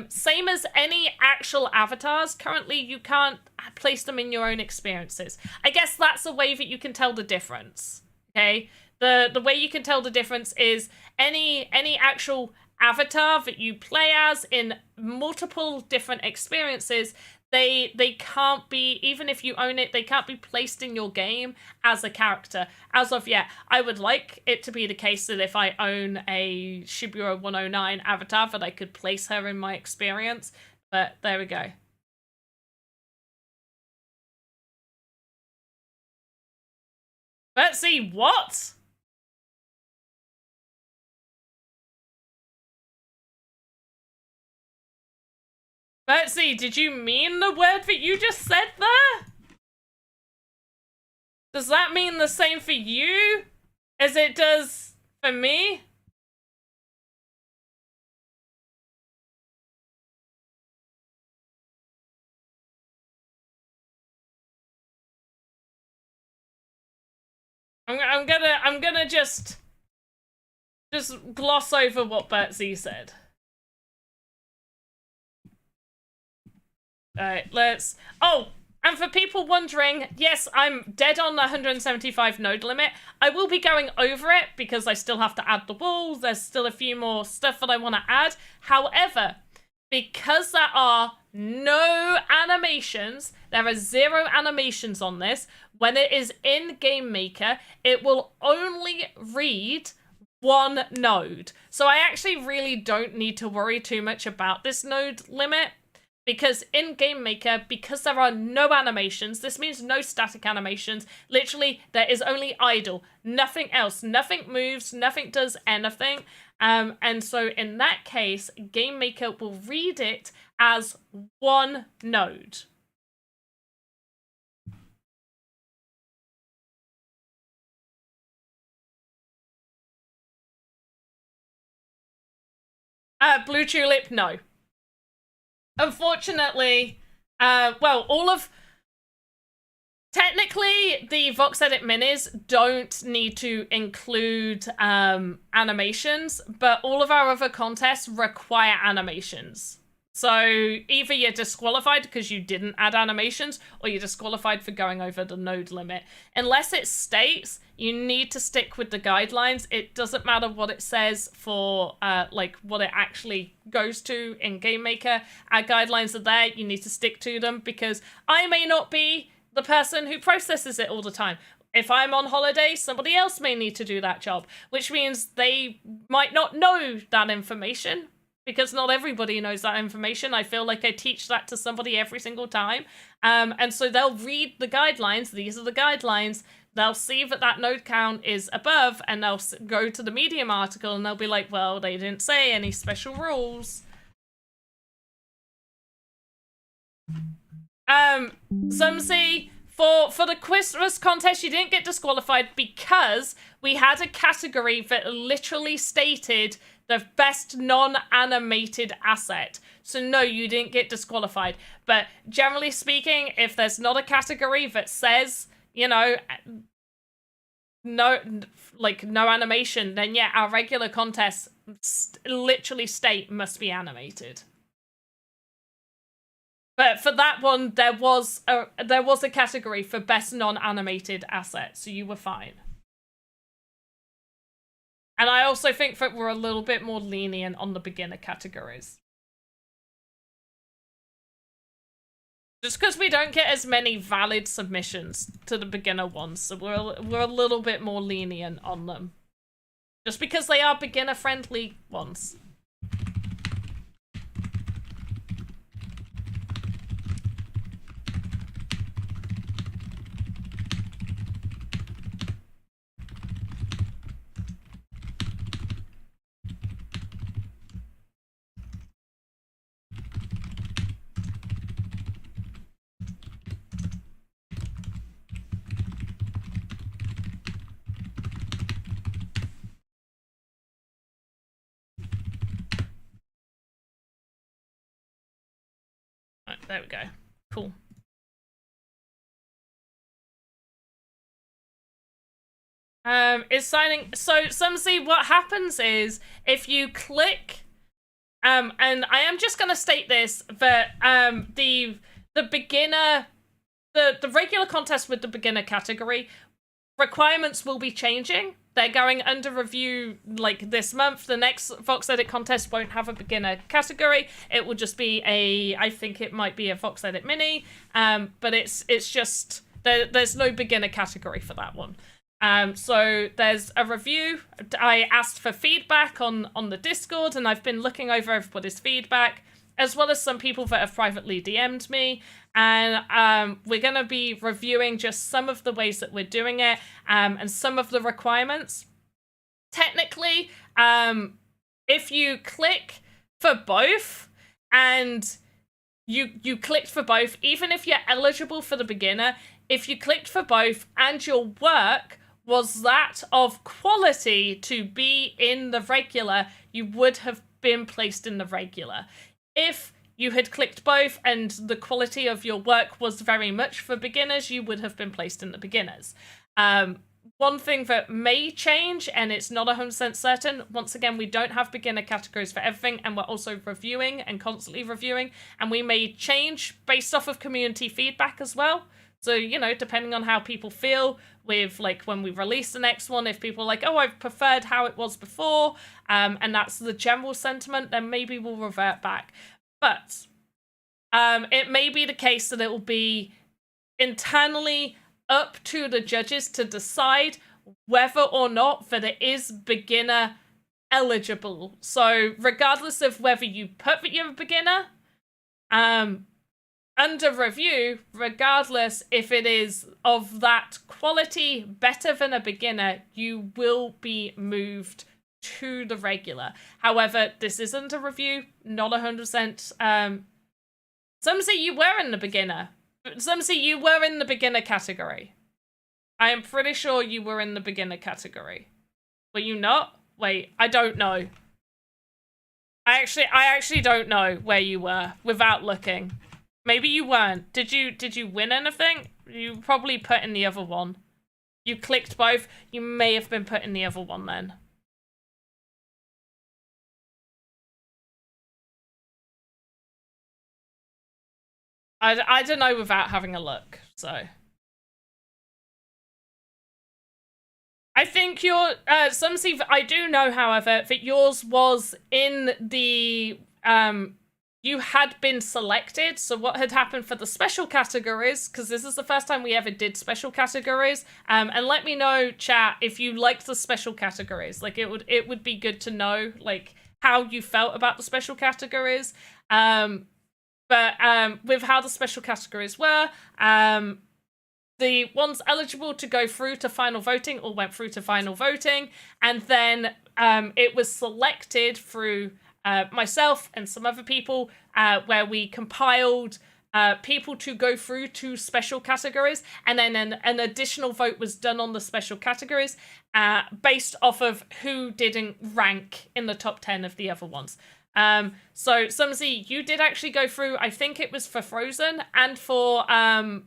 Same as any actual avatars. Currently, you can't place them in your own experiences. I guess that's a way that you can tell the difference, okay? The way you can tell the difference is any actual avatar that you play as in multiple different experiences, they can't be, even if you own it, they can't be placed in your game as a character. As of yet, I would like it to be the case that if I own a Shibuya 109 avatar, that I could place her in my experience, but there we go. Betsy, what? Betsy, did you mean the word that you just said there? Does that mean the same for you as it does for me? I'm gonna just gloss over what Betsy said. Alright, let's... Oh, and for people wondering, yes, I'm dead on the 175 node limit. I will be going over it because I still have to add the walls. There's still a few more stuff that I want to add. However, because there are no animations, there are 0 animations on this, when it is in Game Maker, it will only read 1 node. So I actually really don't need to worry too much about this node limit. Because in Game Maker, because there are no animations, this means no static animations. Literally, there is only idle, nothing else. Nothing moves, nothing does anything. And so in that case, Game Maker will read it as 1 node. Blue Tulip, no. Unfortunately, well, technically, the VoxEdit minis don't need to include animations, but all of our other contests require animations. So either you're disqualified because you didn't add animations, or you're disqualified for going over the node limit. Unless it states you need to stick with the guidelines, it doesn't matter what it says for like what it actually goes to in Game Maker. Our guidelines are there, you need to stick to them, because I may not be the person who processes it all the time. If I'm on holiday, somebody else may need to do that job, which means they might not know that information. Because not everybody knows that information. I feel like I teach that to somebody every single time. And so they'll read the guidelines. These are the guidelines. They'll see that that node count is above, and they'll go to the Medium article and they'll be like, well, they didn't say any special rules. Some say for the Christmas contest, you didn't get disqualified because we had a category that literally stated the best non-animated asset. So no, you didn't get disqualified. But generally speaking, if there's not a category that says, you know, no animation, then yeah, our regular contests literally state must be animated. But for that one, there was a category for best non-animated asset, so you were fine. And I also think that we're a little bit more lenient on the beginner categories. Just because we don't get as many valid submissions to the beginner ones, so we're a little bit more lenient on them. Just because they are beginner-friendly ones. There we go. Cool. Is signing... So, some see what happens is, if you click... and I am just going to state this, that the beginner... The regular contest with the beginner category, requirements will be changing. They're going under review like this month. The next VoxEdit contest won't have a beginner category. It will just be I think it might be a VoxEdit mini. But it's just, there's no beginner category for that one. So there's a review. I asked for feedback on the Discord, and I've been looking over everybody's feedback. as well as some people that have privately DM'd me. And we're going to be reviewing just some of the ways that we're doing it, and some of the requirements. Technically, if you click for both and you clicked for both, even if you're eligible for the beginner, if you clicked for both and your work was that of quality to be in the regular, you would have been placed in the regular. If you had clicked both and the quality of your work was very much for beginners, you would have been placed in the beginners. One thing that may change, and it's not 100% certain, once again, we don't have beginner categories for everything, and we're also reviewing and constantly reviewing, and we may change based off of community feedback as well. So, you know, depending on how people feel with, like, when we release the next one, if people are like, oh, I've preferred how it was before, and that's the general sentiment, then maybe we'll revert back. But it may be the case that it will be internally up to the judges to decide whether or not that it is beginner eligible. So regardless of whether you put that you're a beginner, under review, regardless if it is of that quality better than a beginner, you will be moved to the regular. However, this isn't a review, not 100%. Some say you were in the beginner. Some say you were in the beginner category. I am pretty sure you were in the beginner category. Were you not? Wait, I don't know. I actually don't know where you were without looking. Maybe you weren't. Did you win anything? You probably put in the other one. You clicked both. You may have been put in the other one then. I don't know without having a look, so. I think your, I do know, however, that yours was in the, you had been selected. So what had happened for the special categories, because this is the first time we ever did special categories, and let me know, chat, if you liked the special categories. Like, it would be good to know, like, how you felt about the special categories. But with how the special categories were, the ones eligible to go through to final voting all went through to final voting, and then it was selected through myself and some other people, where we compiled people to go through to special categories, and then an additional vote was done on the special categories based off of who didn't rank in the top 10 of the other ones. So Sumsy, you did actually go through, I think it was for Frozen and for a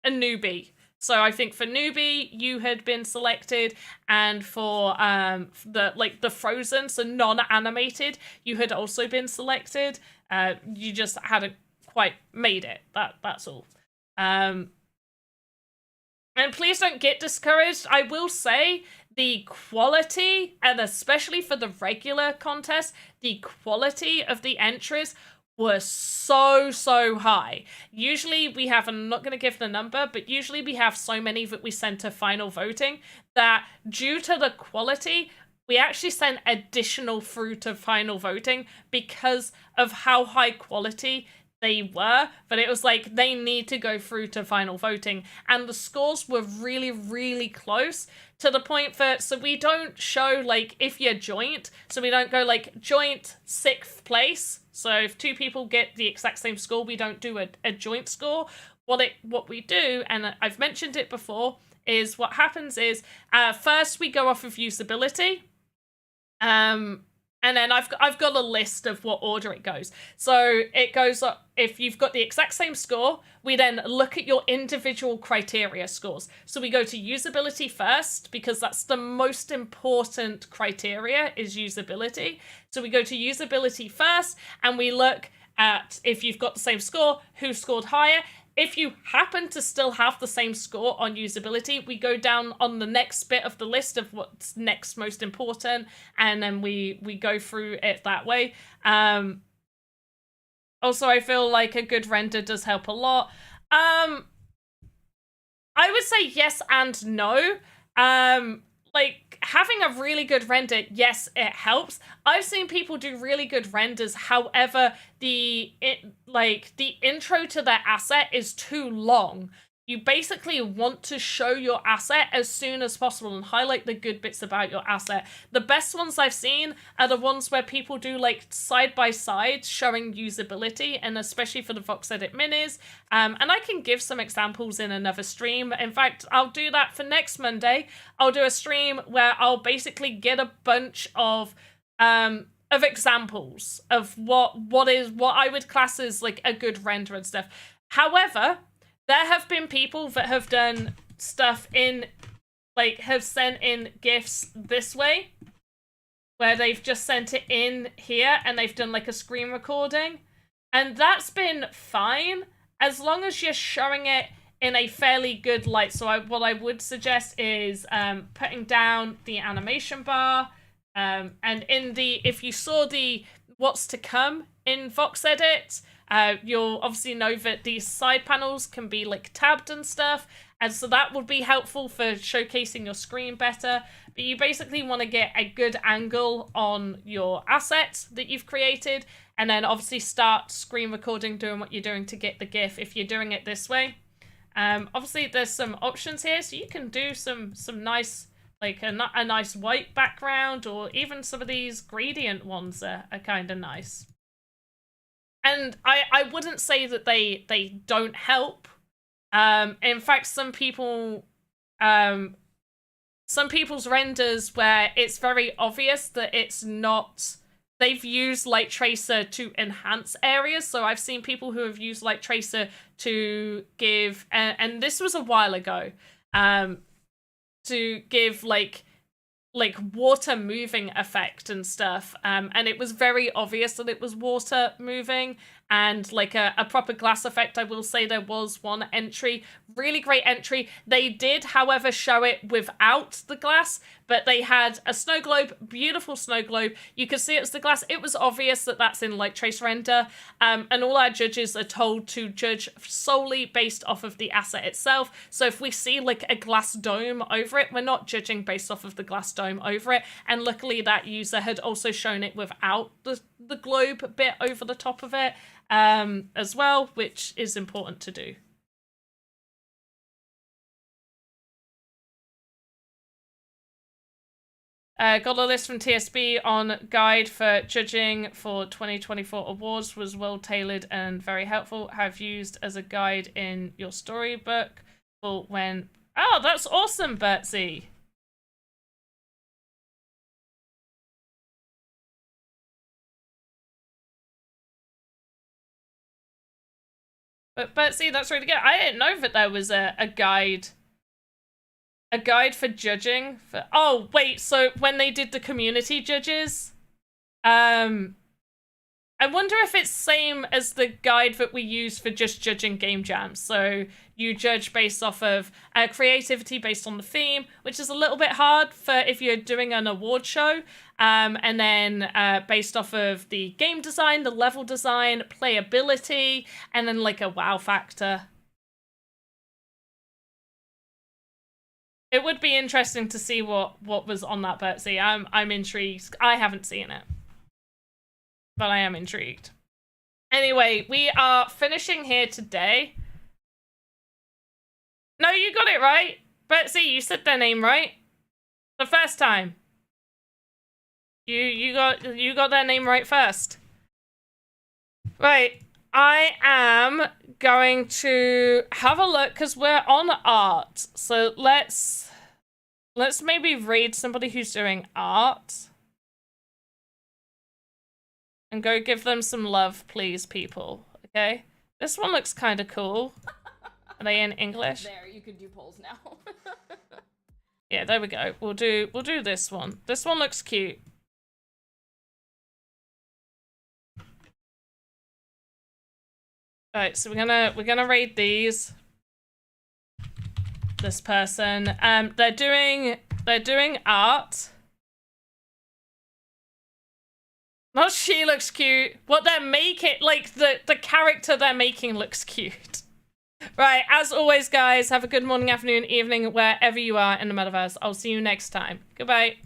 newbie. So I think for newbie you had been selected, and for the Frozen, so non-animated, you had also been selected. You just hadn't quite made it. That's all. And please don't get discouraged. I will say the quality, and especially for the regular contest, the quality of the entries were so high. Usually we have, I'm not going to give the number, but usually we have so many that we send to final voting that due to the quality, we actually sent additional through to final voting because of how high quality they were, but it was like they need to go through to final voting, and the scores were really close to the point that, so we don't show like if you're joint, so we don't go like joint 6th place. So if two people get the exact same score, we don't do a joint score. What we do, and I've mentioned it before, is what happens is first we go off of usability, and then I've got a list of what order it goes. So it goes up, if you've got the exact same score, we then look at your individual criteria scores. So we go to usability first, because that's the most important criteria, is usability. So we go to usability first, and we look at, if you've got the same score, who scored higher. If you happen to still have the same score on usability, we go down on the next bit of the list of what's next most important, and then we go through it that way. Also, I feel like a good render does help a lot. I would say yes and no. like having a really good render, yes, it helps. I've seen people do really good renders. However, the intro to their asset is too long. You basically want to show your asset as soon as possible and highlight the good bits about your asset. The best ones I've seen are the ones where people do like side by side showing usability, and especially for the VoxEdit minis. And I can give some examples in another stream. In fact, I'll do that for next Monday. I'll do a stream where I'll basically get a bunch of examples of what I would class as like a good render and stuff. However, there have been people that have done stuff in, like, have sent in GIFs this way, where they've just sent it in here and they've done like a screen recording. And that's been fine, as long as you're showing it in a fairly good light. So what I would suggest is putting down the animation bar, and if you saw the what's to come in VoxEdit, you'll obviously know that these side panels can be like tabbed and stuff, and so that would be helpful for showcasing your screen better. But you basically want to get a good angle on your asset that you've created, and then obviously start screen recording, doing what you're doing to get the GIF if you're doing it this way. Obviously there's some options here, so you can do some nice, like a nice white background, or even some of these gradient ones are kind of nice. And I wouldn't say that they don't help. In fact, some people's renders where it's very obvious that it's not, they've used Light Tracer to enhance areas. So I've seen people who have used Light Tracer to give, and this was a while ago, to give like water moving effect and stuff, and it was very obvious that it was water moving, and like a proper glass effect. I will say there was one entry, really great entry. They did, however, show it without the glass, but they had a snow globe, beautiful snow globe. You could see it was the glass. It was obvious that that's in Light Trace render, and all our judges are told to judge solely based off of the asset itself. So if we see like a glass dome over it, we're not judging based off of the glass dome over it. And luckily that user had also shown it without the globe bit over the top of it, as well, which is important to do. Got a list from TSB on guide for judging for 2024 awards, was well tailored and very helpful. Have used as a guide in your storybook for when... Oh, that's awesome, Bertsy. But see, that's really good. I didn't know that there was a guide. A guide for judging. Oh, wait, so when they did the community judges, I wonder if it's same as the guide that we use for just judging game jams. So you judge based off of creativity based on the theme, which is a little bit hard for if you're doing an award show. And then based off of the game design, the level design, playability, and then like a wow factor. It would be interesting to see what was on that, Bertsy. I'm intrigued. I haven't seen it, but I am intrigued. Anyway, we are finishing here today. No, you got it right. Bertsy, you said their name right the first time. You got their name right first. Right, I am going to have a look because we're on art. So let's maybe read somebody who's doing art. And go give them some love, please, people. Okay? This one looks kind of cool. Are they in English? There, you could do polls now. Yeah, there we go. We'll do this one. This one looks cute. Alright, so we're gonna rate these. This person. They're doing art. Not she looks cute. What they're making, like the character they're making looks cute. Right, as always, guys, have a good morning, afternoon, evening, wherever you are in the metaverse. I'll see you next time. Goodbye.